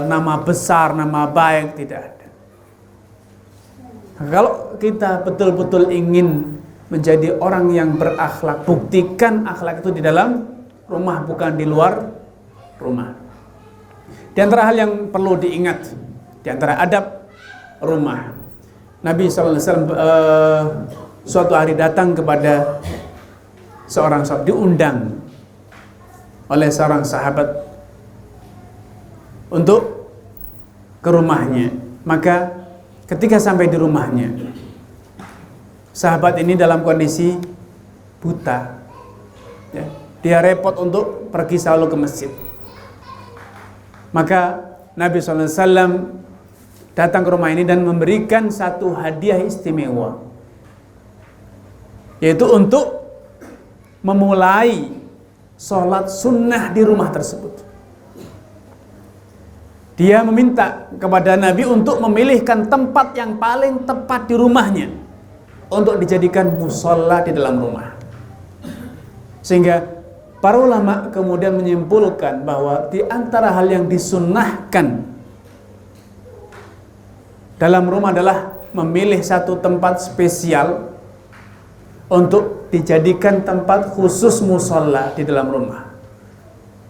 A: nama besar, nama baik, tidak ada. Kalau kita betul-betul ingin menjadi orang yang berakhlak, buktikan akhlak itu di dalam rumah, bukan di luar rumah. Di antara hal yang perlu diingat, di antara adab rumah, Nabi SAW suatu hari datang kepada seorang sahabat, diundang oleh seorang sahabat untuk ke rumahnya. Maka ketika sampai di rumahnya, sahabat ini dalam kondisi buta, ya, dia repot untuk pergi selalu ke masjid. Maka Nabi SAW datang ke rumah ini dan memberikan satu hadiah istimewa, yaitu untuk memulai sholat sunnah di rumah tersebut. Dia meminta kepada Nabi untuk memilihkan tempat yang paling tepat di rumahnya untuk dijadikan musholla di dalam rumah. Sehingga para ulama kemudian menyimpulkan bahwa di antara hal yang disunnahkan dalam rumah adalah memilih satu tempat spesial untuk dijadikan tempat khusus musholla di dalam rumah.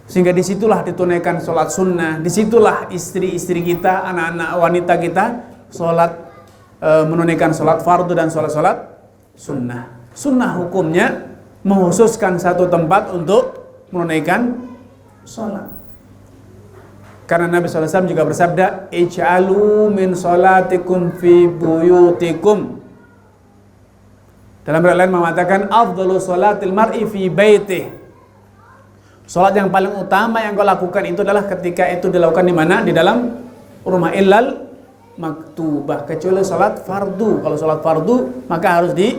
A: Sehingga disitulah ditunaikan sholat sunnah, disitulah istri-istri kita, anak-anak wanita kita sholat, menunaikan sholat fardu dan sholat-sholat sunnah. Sunnah hukumnya menghususkan satu tempat untuk menunaikan sholat. Karena Nabi SAW juga bersabda, ij'alu min sholatikum fi buyutikum. Dalam riwayat lain mengatakan, afdalu sholatil mar'i fi baitih. Sholat yang paling utama yang kau lakukan itu adalah ketika itu dilakukan di mana? Di dalam rumah. Illal maktubah, kecuali sholat fardu. Kalau sholat fardu maka harus di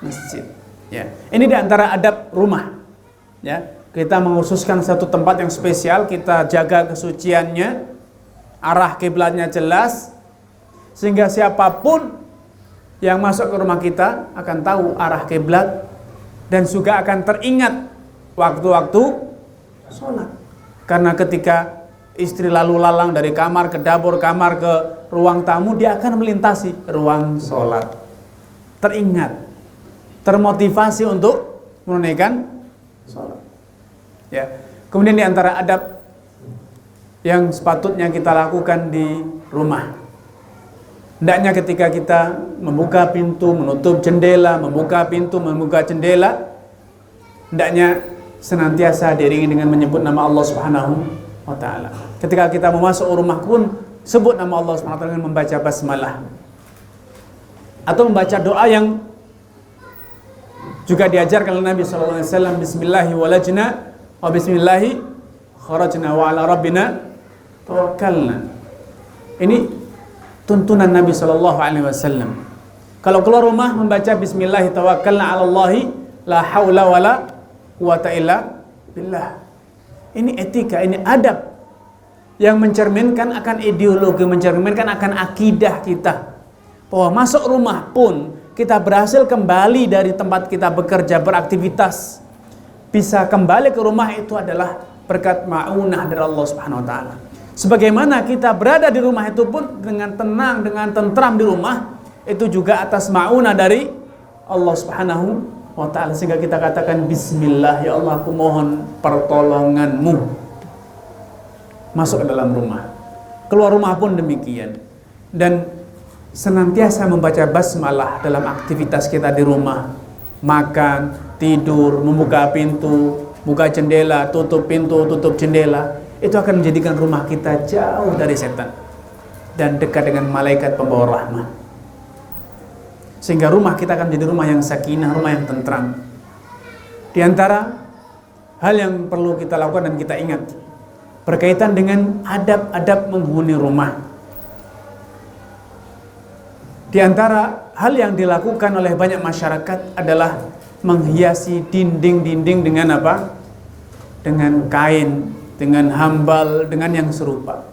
A: masjid. Ya. Ini di antara adab rumah. Ya. kita mengkhususkan satu tempat yang spesial, kita jaga kesuciannya, arah kiblatnya jelas, sehingga siapapun yang masuk ke rumah kita akan tahu arah kiblat dan juga akan teringat waktu-waktu sholat. Karena ketika istri lalu lalang dari kamar ke dapur, kamar ke ruang tamu, dia akan melintasi ruang sholat. Teringat, termotivasi untuk menunaikan sholat. Ya. Kemudian di antara adab yang sepatutnya kita lakukan di rumah, hendaknya ketika kita membuka pintu, menutup jendela, membuka pintu, membuka jendela, hendaknya senantiasa diiringi dengan menyebut nama Allah Subhanahu wa taala. Ketika kita masuk rumah pun sebut nama Allah Subhanahu wa taala dengan membaca basmalah atau membaca doa yang juga diajarkan oleh Nabi sallallahu alaihi wasallam, bismillahi walajna wa bismillahi kharajna wa ala rabbina tawakkalna. Ini tuntunan Nabi sallallahu alaihi wasallam. Kalau keluar rumah membaca bismillahi tawakkalna 'ala Allahi la haula wala quwata illa billah. Ini etika, ini adab yang mencerminkan akan ideologi, mencerminkan akan akidah kita. Bahwa masuk rumah pun kita berhasil kembali dari tempat kita bekerja, beraktivitas, bisa kembali ke rumah itu adalah berkat ma'unah dari Allah Subhanahu wa taala. Sebagaimana kita berada di rumah itu pun dengan tenang, dengan tentram di rumah, itu juga atas ma'unah dari Allah Subhanahu wa taala, sehingga kita katakan bismillah, ya Allah aku mohon pertolonganmu masuk ke dalam rumah. Keluar rumah pun demikian. Dan senantiasa membaca basmalah dalam aktivitas kita di rumah, makan, tidur, membuka pintu, buka jendela, tutup pintu, tutup jendela, itu akan menjadikan rumah kita jauh dari setan dan dekat dengan malaikat pembawa rahmat, sehingga rumah kita akan menjadi rumah yang sakinah, rumah yang tentram. Di antara hal yang perlu kita lakukan dan kita ingat berkaitan dengan adab-adab menghuni rumah, di antara hal yang dilakukan oleh banyak masyarakat adalah menghiasi dinding-dinding dengan apa? Dengan kain, dengan hambal, dengan yang serupa.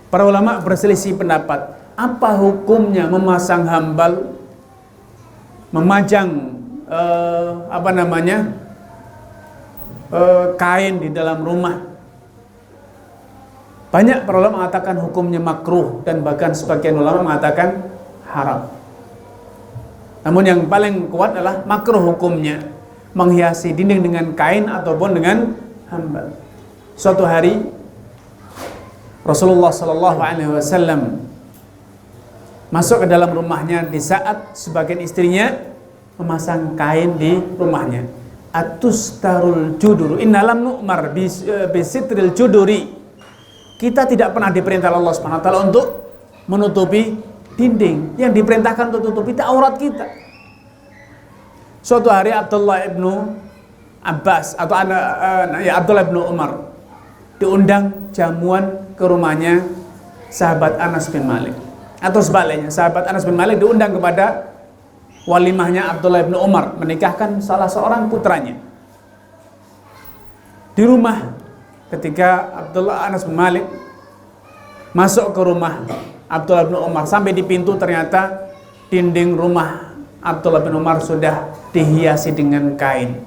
A: Para ulama berselisih pendapat, apa hukumnya memasang hambal, memajang kain di dalam rumah. Banyak para ulama mengatakan hukumnya makruh dan bahkan sebagian ulama mengatakan haram. Namun yang paling kuat adalah makruh hukumnya, menghiasi dinding dengan kain ataupun dengan hambal. Suatu hari Rasulullah sallallahu alaihi wasallam masuk ke dalam rumahnya di saat sebagian istrinya memasang kain di rumahnya. Atustarul juduru innalam nu'mar bisitril juduri. Kita tidak pernah diperintah Allah Subhanahu wa taala untuk menutupi dinding. Yang diperintahkan untuk tutupi itu aurat kita. Suatu hari Abdullah ibnu Abbas atau Abdullah ibnu Umar diundang jamuan ke rumahnya sahabat Anas bin Malik, atau sebaliknya sahabat Anas bin Malik diundang kepada walimahnya Abdullah ibnu Umar menikahkan salah seorang putranya. Di rumah, ketika Anas bin Malik masuk ke rumah Abdullah bin Umar, sampai di pintu ternyata dinding rumah Abdullah bin Umar sudah dihiasi dengan kain.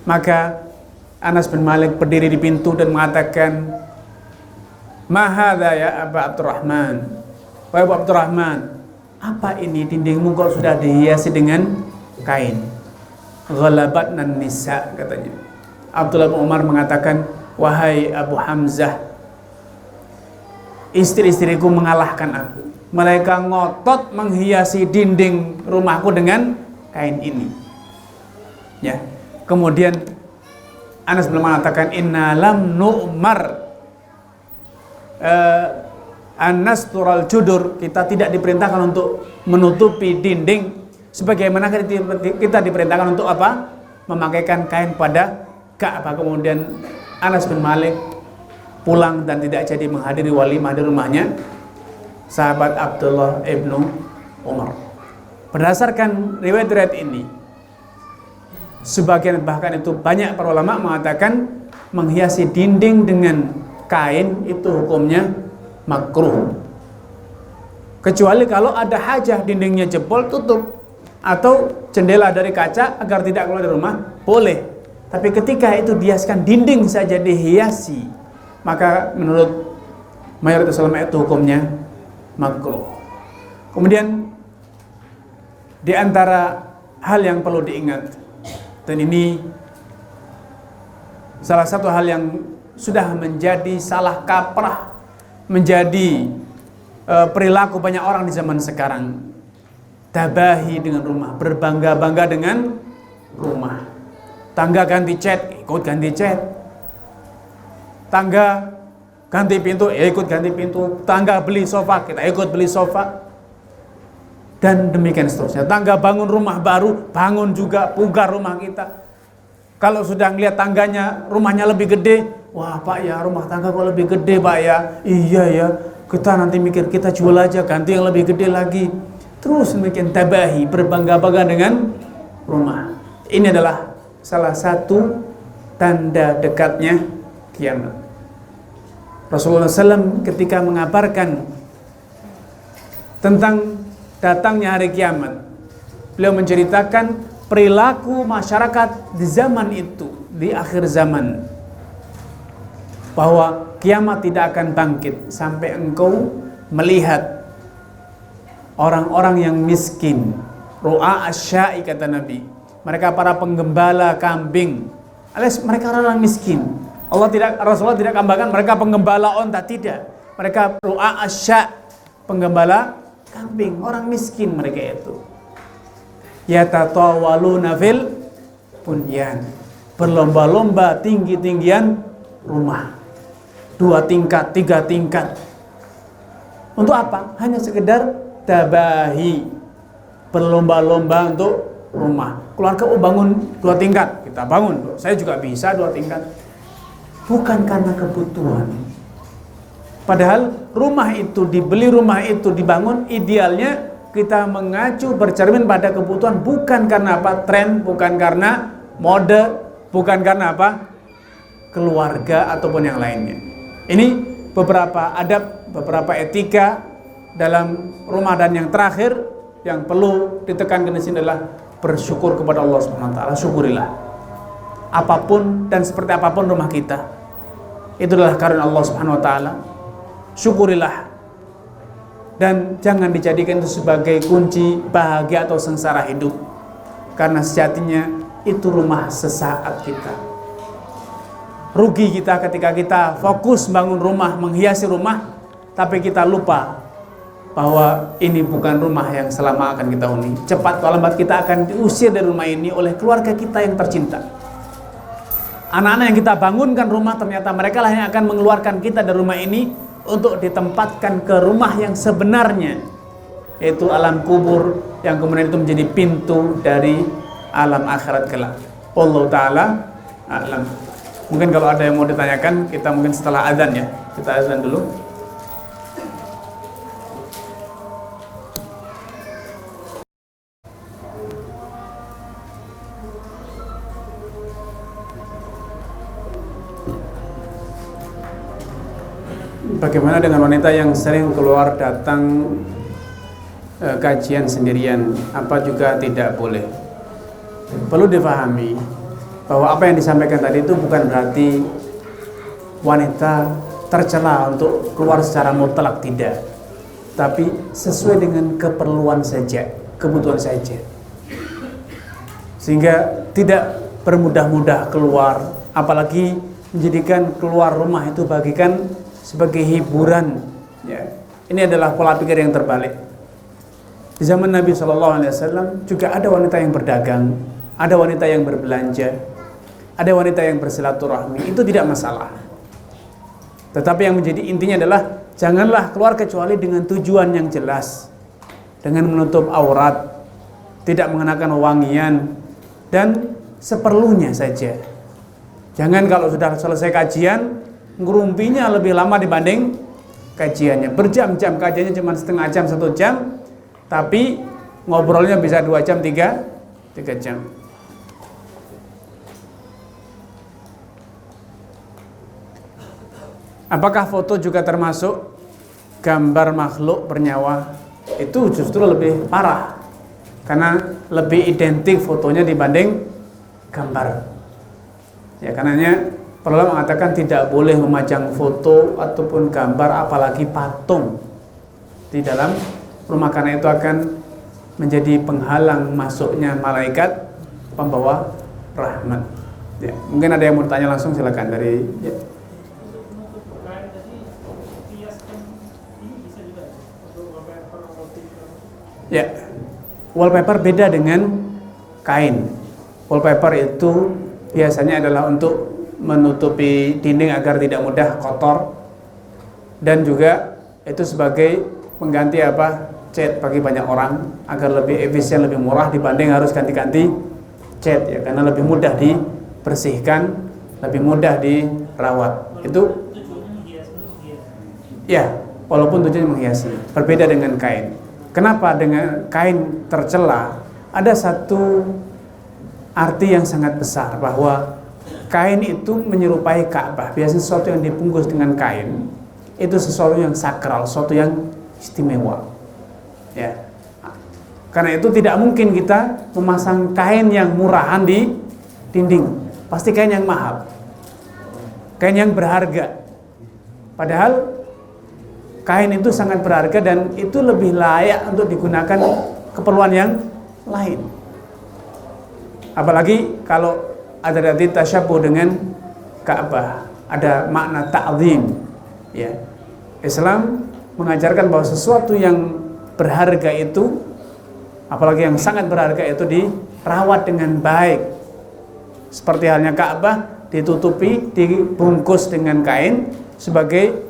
A: Maka Anas bin Malik berdiri di pintu dan mengatakan, "Ma hadza ya Aba Abdurrahman?" Wahai Abu Abdurrahman, apa ini dindingmu kok sudah dihiasi dengan kain? Ghalabatnan nisa, katanya. Abdullah bin Umar mengatakan, "Wahai Abu Hamzah, istri-istriku mengalahkan aku. Mereka ngotot menghiasi dinding rumahku dengan kain ini." Ya. Kemudian Anas bin mengatakan, "Inna lam nu'mar an-nastural judur." Kita tidak diperintahkan untuk menutupi dinding sebagaimana kita diperintahkan untuk apa? Memakaikan kain pada Ka'bah. Kemudian Anas bin Malik pulang dan tidak jadi menghadiri walimah di rumahnya sahabat Abdullah ibnu Umar. Berdasarkan riwayat-riwayat ini, Sebagian bahkan itu banyak para ulama mengatakan menghiasi dinding dengan kain itu hukumnya makruh. Kecuali kalau ada hajah dindingnya jebol, tutup, atau jendela dari kaca agar tidak keluar dari rumah, boleh. Tapi ketika itu dihiaskan dinding saja dihiasi, maka menurut mayoritas ulama itu hukumnya makruh. Kemudian di antara hal yang perlu diingat, dan ini salah satu hal yang sudah menjadi salah kaprah, menjadi perilaku banyak orang di zaman sekarang, tabahi dengan rumah, berbangga-bangga dengan rumah. Tangga ganti cat, ikut ganti cat. Tangga ganti pintu, ikut ganti pintu. Tangga beli sofa, kita ikut beli sofa. Dan demikian seterusnya. Tangga bangun rumah baru, bangun juga, pugar rumah kita. Kalau sudah ngeliat tangganya, rumahnya lebih gede, wah Pak ya, rumah tangga kok lebih gede Pak ya. Iya ya, kita nanti mikir kita jual aja, ganti yang lebih gede lagi. Terus demikian tabahi, berbangga-bangga dengan rumah. Ini adalah salah satu tanda dekatnya kiamat. Rasulullah SAW ketika mengabarkan tentang datangnya hari kiamat, beliau menceritakan perilaku masyarakat di zaman itu, di akhir zaman, bahwa kiamat tidak akan bangkit sampai engkau melihat orang-orang yang miskin, ru'a asya'i kata Nabi, mereka para penggembala kambing, alias mereka orang miskin. Rasulullah tidak gambarkan mereka penggembala onta, tidak. Mereka ru'a asya', penggembala kambing, orang miskin mereka itu. Yatatawaluna fil bunyan, berlomba-lomba tinggi-tinggian rumah, 2 tingkat, 3 tingkat. Untuk apa? Hanya sekedar tabahi, berlomba-lomba untuk rumah. Keluarga bangun 2 tingkat, kita bangun, saya juga bisa 2 tingkat. Bukan karena kebutuhan. Padahal rumah itu dibeli, rumah itu dibangun, idealnya kita mengacu bercermin pada kebutuhan, bukan karena apa? Tren, bukan karena mode, bukan karena apa? Keluarga ataupun yang lainnya. Ini beberapa adab, beberapa etika dalam rumah. Dan yang terakhir yang perlu ditekankan di sini adalah bersyukur kepada Allah Subhanahu wa taala. Syukurilah. Apapun dan seperti apapun rumah kita, itu adalah karunia Allah Subhanahu wa taala. Syukurilah. Dan jangan dijadikan itu sebagai kunci bahagia atau sengsara hidup, karena sejatinya itu rumah sesaat kita. Rugi kita ketika kita fokus bangun rumah, menghiasi rumah, tapi kita lupa bahwa ini bukan rumah yang selama akan kita huni. Cepat atau lambat kita akan diusir dari rumah ini oleh keluarga kita yang tercinta. Anak-anak yang kita bangunkan rumah, ternyata mereka lah yang akan mengeluarkan kita dari rumah ini untuk ditempatkan ke rumah yang sebenarnya, yaitu alam kubur, yang kemudian itu menjadi pintu dari alam akhirat kelak. Wallahu ta'ala a'lam. Mungkin kalau ada yang mau ditanyakan, kita mungkin setelah azan ya. Kita azan dulu. Bagaimana dengan wanita yang sering keluar datang kajian sendirian? Apa juga tidak boleh? Perlu difahami bahwa apa yang disampaikan tadi itu bukan berarti wanita tercela untuk keluar secara mutlak, tidak. Tapi sesuai dengan keperluan saja, kebutuhan saja. Sehingga tidak bermudah-mudah keluar, apalagi menjadikan keluar rumah itu bagikan sebagai hiburan, ya. Ini adalah pola pikir yang terbalik. Di zaman Nabi SAW juga ada wanita yang berdagang, ada wanita yang berbelanja, ada wanita yang bersilaturahmi. Itu tidak masalah. Tetapi yang menjadi intinya adalah janganlah keluar kecuali dengan tujuan yang jelas, dengan menutup aurat, tidak mengenakan wangian, dan seperlunya saja. Jangan kalau sudah selesai kajian ngerumpinya lebih lama dibanding kajiannya. Berjam-jam, kajiannya cuma setengah jam, 1 jam, tapi ngobrolnya bisa 2 jam, 3 jam. Apakah foto juga termasuk gambar makhluk bernyawa? Itu justru lebih parah, karena lebih identik fotonya dibanding gambar. Ya, karenanya para ulama mengatakan tidak boleh memajang foto ataupun gambar, apalagi patung di dalam rumah, karena itu akan menjadi penghalang masuknya malaikat pembawa rahmat. Ya, mungkin ada yang mau tanya langsung, silakan dari ya. Ya, wallpaper beda dengan kain. Wallpaper itu biasanya adalah untuk menutupi dinding agar tidak mudah kotor, dan juga itu sebagai pengganti cat bagi banyak orang agar lebih efisien, lebih murah dibanding harus ganti-ganti cat, ya, karena lebih mudah dibersihkan, lebih mudah dirawat. Itu ya, walaupun tujuannya menghiasi, berbeda dengan kain. Kenapa dengan kain tercela? Ada satu arti yang sangat besar, bahwa kain itu menyerupai Ka'bah. Biasanya sesuatu yang dibungkus dengan kain itu sesuatu yang sakral, sesuatu yang istimewa. Ya. Karena itu tidak mungkin kita memasang kain yang murahan di dinding. Pasti kain yang mahal, kain yang berharga. Padahal kain itu sangat berharga dan itu lebih layak untuk digunakan keperluan yang lain. Apalagi kalau ada tasyabuh dengan Ka'bah, ada makna ta'zim. Ya. Islam mengajarkan bahwa sesuatu yang berharga itu, apalagi yang sangat berharga itu, dirawat dengan baik. Seperti halnya Ka'bah, ditutupi, dibungkus dengan kain sebagai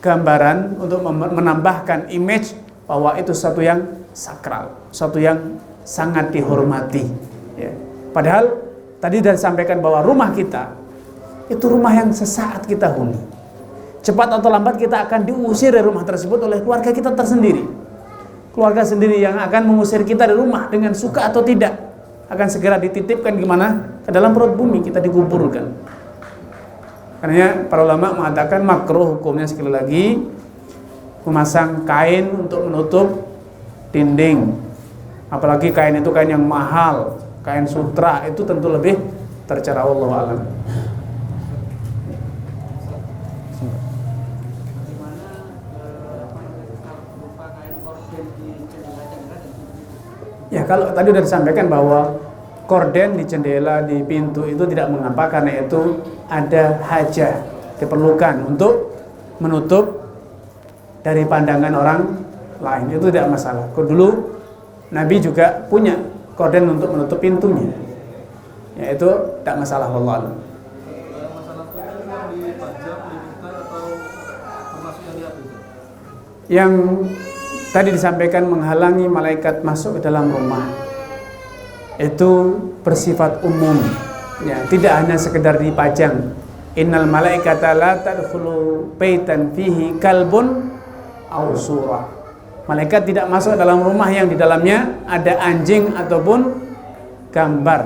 A: gambaran untuk menambahkan image bahwa itu sesuatu yang sakral, sesuatu yang sangat dihormati. Ya. Padahal tadi sudah disampaikan bahwa rumah kita itu rumah yang sesaat kita huni. Cepat atau lambat kita akan diusir dari rumah tersebut oleh keluarga kita tersendiri. Keluarga sendiri yang akan mengusir kita dari rumah dengan suka atau tidak, akan segera dititipkan kemana? Ke dalam perut bumi, kita dikuburkan. Karena para ulama mengatakan makruh hukumnya, sekali lagi, memasang kain untuk menutup dinding. Apalagi kain itu kain yang mahal, kain sutra, itu tentu lebih tercela. Wallahu a'lam. Ya, kalau tadi sudah disampaikan bahwa korden di jendela, di pintu itu tidak mengapa, karena itu ada hajah, diperlukan untuk menutup dari pandangan orang lain, itu tidak masalah. Dulu Nabi juga punya korden untuk menutup pintunya, ya, itu tidak masalah. Wallahu a'lam. Yang tadi disampaikan menghalangi malaikat masuk ke dalam rumah itu bersifat umum, ya, tidak hanya sekedar dipajang. Innal malaikata la tadkhulu baitan fihi kalbun aw surah. Malaikat tidak masuk dalam rumah yang di dalamnya ada anjing ataupun gambar.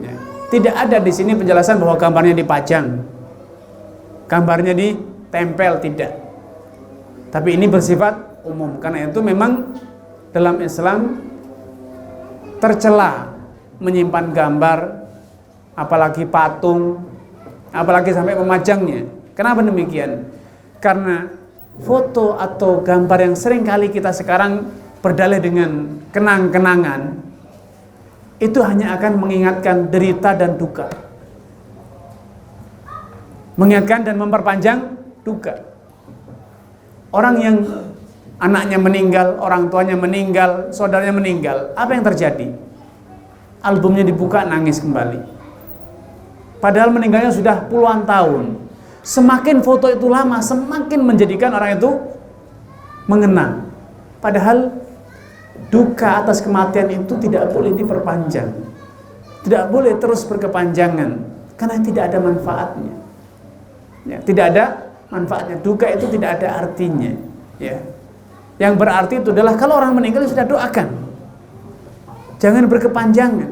A: Ya. Tidak ada di sini penjelasan bahwa gambarnya dipajang, gambarnya ditempel, tidak. Tapi ini bersifat umum. Karena itu memang dalam Islam tercela menyimpan gambar, apalagi patung, apalagi sampai memajangnya. Kenapa demikian? Karena foto atau gambar yang sering kali kita sekarang berdalih dengan kenang-kenangan, itu hanya akan mengingatkan derita dan duka, mengingatkan dan memperpanjang duka. Orang yang anaknya meninggal, orang tuanya meninggal, saudaranya meninggal, apa yang terjadi? Albumnya dibuka, nangis kembali. Padahal meninggalnya sudah puluhan tahun. Semakin foto itu lama, semakin menjadikan orang itu mengenang. Padahal duka atas kematian itu tidak boleh diperpanjang, tidak boleh terus berkepanjangan, karena tidak ada manfaatnya. Ya, tidak ada manfaatnya. Duka itu tidak ada artinya. Ya. Yang berarti itu adalah kalau orang meninggal sudah doakan. Jangan berkepanjangan.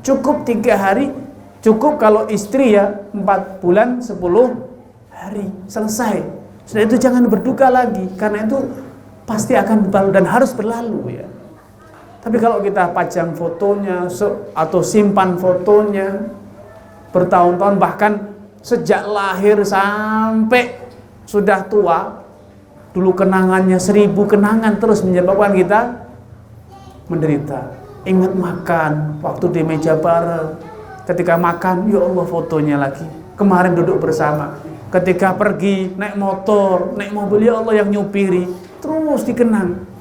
A: Cukup 3 hari, cukup kalau istri ya 4 bulan 10 hari, selesai. Sudah itu jangan berduka lagi, karena itu pasti akan berlalu dan harus berlalu ya. Tapi kalau kita pajang fotonya atau simpan fotonya bertahun-tahun, bahkan sejak lahir sampai sudah tua, dulu kenangannya 1000 kenangan, terus menyebabkan kita menderita. Ingat makan, waktu di meja bareng, ketika makan, ya Allah fotonya lagi. Kemarin duduk bersama, ketika pergi naik motor, naik mobil, ya Allah yang nyupiri, terus dikenang.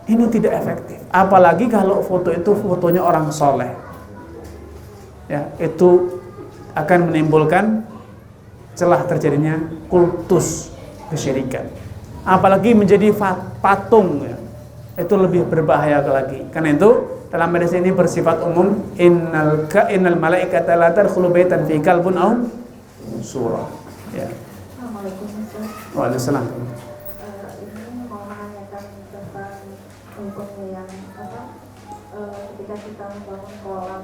A: Ini tidak efektif. Apalagi kalau foto itu fotonya orang soleh, ya itu akan menimbulkan celah terjadinya kultus kesyirikan. Apalagi menjadi patung, ya, itu lebih berbahaya lagi. Karena itu dalam hadis ini bersifat umum, innal malaikata la tadkhulu baitan fi kalbun aw surah. Ya.
B: Assalamualaikum Ustaz.
A: Waalaikumsalam.
B: Ini mau menanyakan tentang hukumnya yang ketika kita membangun kolam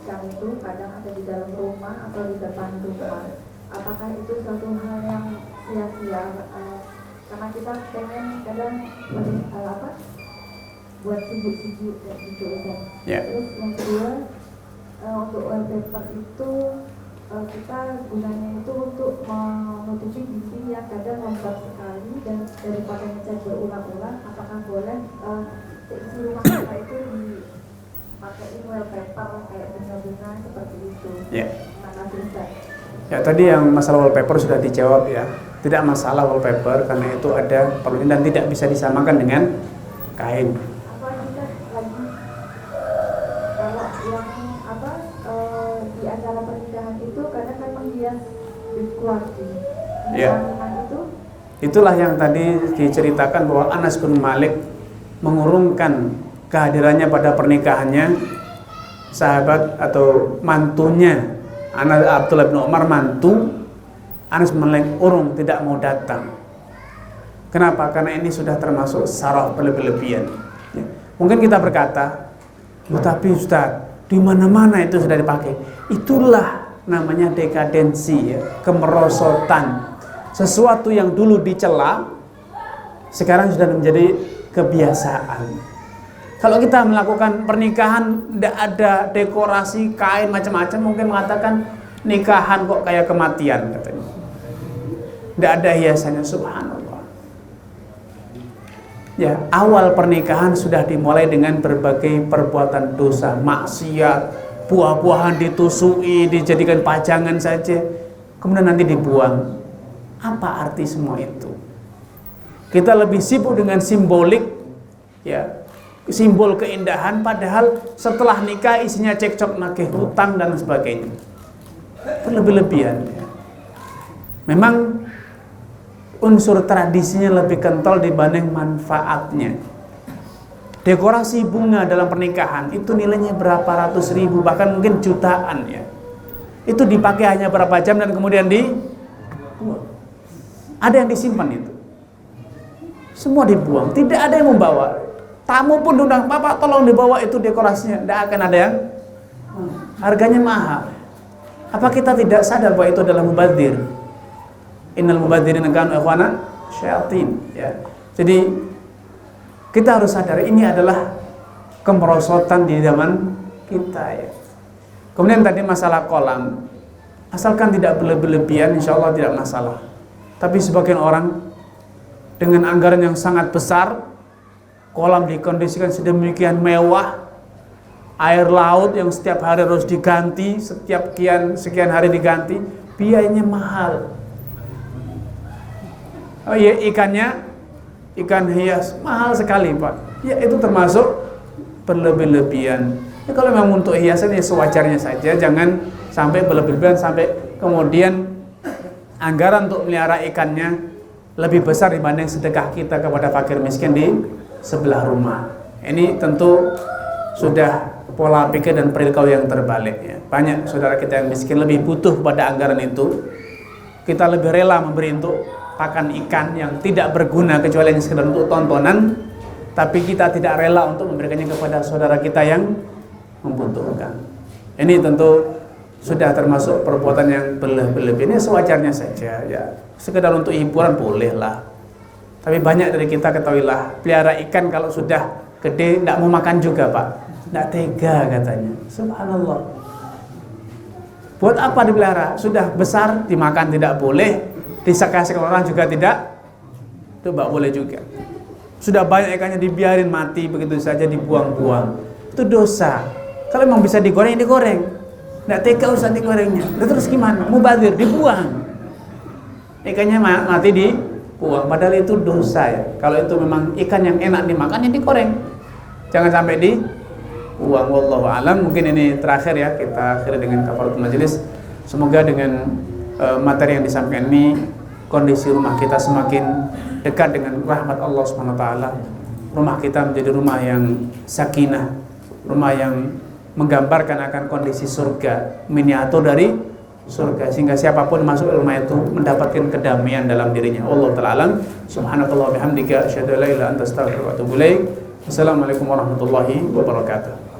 B: ikan itu kadang ada di dalam rumah atau di depan rumah. Apakah itu suatu hal yang sia-sia? Karena kita pengen kadang buat sejuk-sejuk kayak gitu kan.
A: Yeah.
B: Terus yang kedua, untuk wallpaper itu kita gunanya itu untuk menutupi dinding yang kadang lembab sekali, dan daripada ngecat berulang-ulang, apakah boleh isi rumah kita itu dipakai wallpaper kayak bunga-bunga seperti itu?
A: Yeah.
B: Terima kasih Ustaz.
A: Ya, tadi yang masalah wallpaper sudah dijawab ya. Tidak masalah wallpaper karena itu ada perlu dan tidak bisa disamakan dengan kain.
B: Apa kita lagi kalau yang di acara pernikahan itu kadang kan menghias di keluarga.
A: Ya.
B: Itu
A: Itulah yang tadi diceritakan bahwa Anas bin Malik mengurungkan kehadirannya pada pernikahannya sahabat atau mantunya Abdullah bin Umar, mantu Anas bin Malik urung, tidak mau datang. Kenapa? Karena ini sudah termasuk saraf berlebihan. Ya. Mungkin kita berkata, tapi Ustaz, di mana-mana itu sudah dipakai. Itulah namanya dekadensi, ya, kemerosotan. Sesuatu yang dulu dicela sekarang sudah menjadi kebiasaan. Kalau kita melakukan pernikahan tidak ada dekorasi kain macam-macam, mungkin mengatakan nikahan kok kayak kematian katanya. Tidak ada hiasannya, subhanallah. Ya, awal pernikahan sudah dimulai dengan berbagai perbuatan dosa, maksiat, buah-buahan ditusui, dijadikan pajangan saja, kemudian nanti dibuang. Apa arti semua itu? Kita lebih sibuk dengan simbolik, ya, simbol keindahan, padahal setelah nikah isinya cekcok, nagih hutang dan sebagainya. Berlebih-lebihan. Ya. Memang unsur tradisinya lebih kental dibanding manfaatnya. Dekorasi bunga dalam pernikahan itu nilainya berapa ratus ribu, bahkan mungkin jutaan ya. Itu dipakai hanya berapa jam dan kemudian dibuang. Ada yang disimpan itu. Semua dibuang, tidak ada yang membawa. Tamu pun undang, "Bapak tolong dibawa itu dekorasinya." Tidak akan ada yang harganya mahal. Apa kita tidak sadar bahwa itu adalah mubadzir? Innal mubadzirina kanu ikhwana syayatin, ya. Jadi kita harus sadar ini adalah kemerosotan di zaman kita, ya. Kemudian tadi masalah kolam, asalkan tidak berlebihan, insya Allah tidak masalah. Tapi sebagian orang dengan anggaran yang sangat besar, kolam dikondisikan sedemikian mewah, air laut yang setiap hari harus diganti, setiap sekian hari diganti, biayanya mahal. Oh iya, ikan hias mahal sekali Pak. Ya itu termasuk berlebih-lebihan. Ya, kalau memang untuk hiasan ya sewajarnya saja, jangan sampai berlebih-lebihan sampai kemudian anggaran untuk melihara ikannya lebih besar dibanding sedekah kita kepada fakir miskin di sebelah rumah. Ini tentu sudah pola pikir dan perilaku yang terbalik ya. Banyak saudara kita yang miskin lebih butuh pada anggaran itu. Kita lebih rela memberi untuk pakan ikan yang tidak berguna kecuali hanya sekedar untuk tontonan, tapi kita tidak rela untuk memberikannya kepada saudara kita yang membutuhkan. Ini tentu sudah termasuk perbuatan yang berlebih. Ini sewajarnya saja ya. Sekedar untuk hiburan bolehlah. Tapi banyak dari kita ketahuilah, pelihara ikan kalau sudah gede tidak mau makan juga, Pak. Tidak tega katanya. Subhanallah. Buat apa dipelihara? Sudah besar dimakan tidak boleh, disakasikan orang juga tidak. Itu tidak boleh juga. Sudah banyak ikannya dibiarin mati begitu saja, dibuang-buang. Itu dosa. Kalau memang bisa digoreng, digoreng. Tidak tega usah digorengnya. Terus gimana? Mubazir, dibuang. Ikannya mati dibuang. Padahal itu dosa ya. Kalau itu memang ikan yang enak dimakan, ya digoreng. Jangan sampai dibuang. Wallahu alam. Mungkin ini terakhir ya. Kita akhiri dengan kafaratul majelis. Semoga dengan materi yang disampaikan ini, kondisi rumah kita semakin dekat dengan rahmat Allah Subhanahu wa taala. Rumah kita menjadi rumah yang sakinah, rumah yang menggambarkan akan kondisi surga, miniatur dari surga, sehingga siapapun masuk ke rumah itu mendapatkan kedamaian dalam dirinya. Allah taala alam. Subhanakallah bihamdika asyhadu an la ilaha illa anta astaghfiruka wa atubu ilaik. Assalamualaikum warahmatullahi wabarakatuh.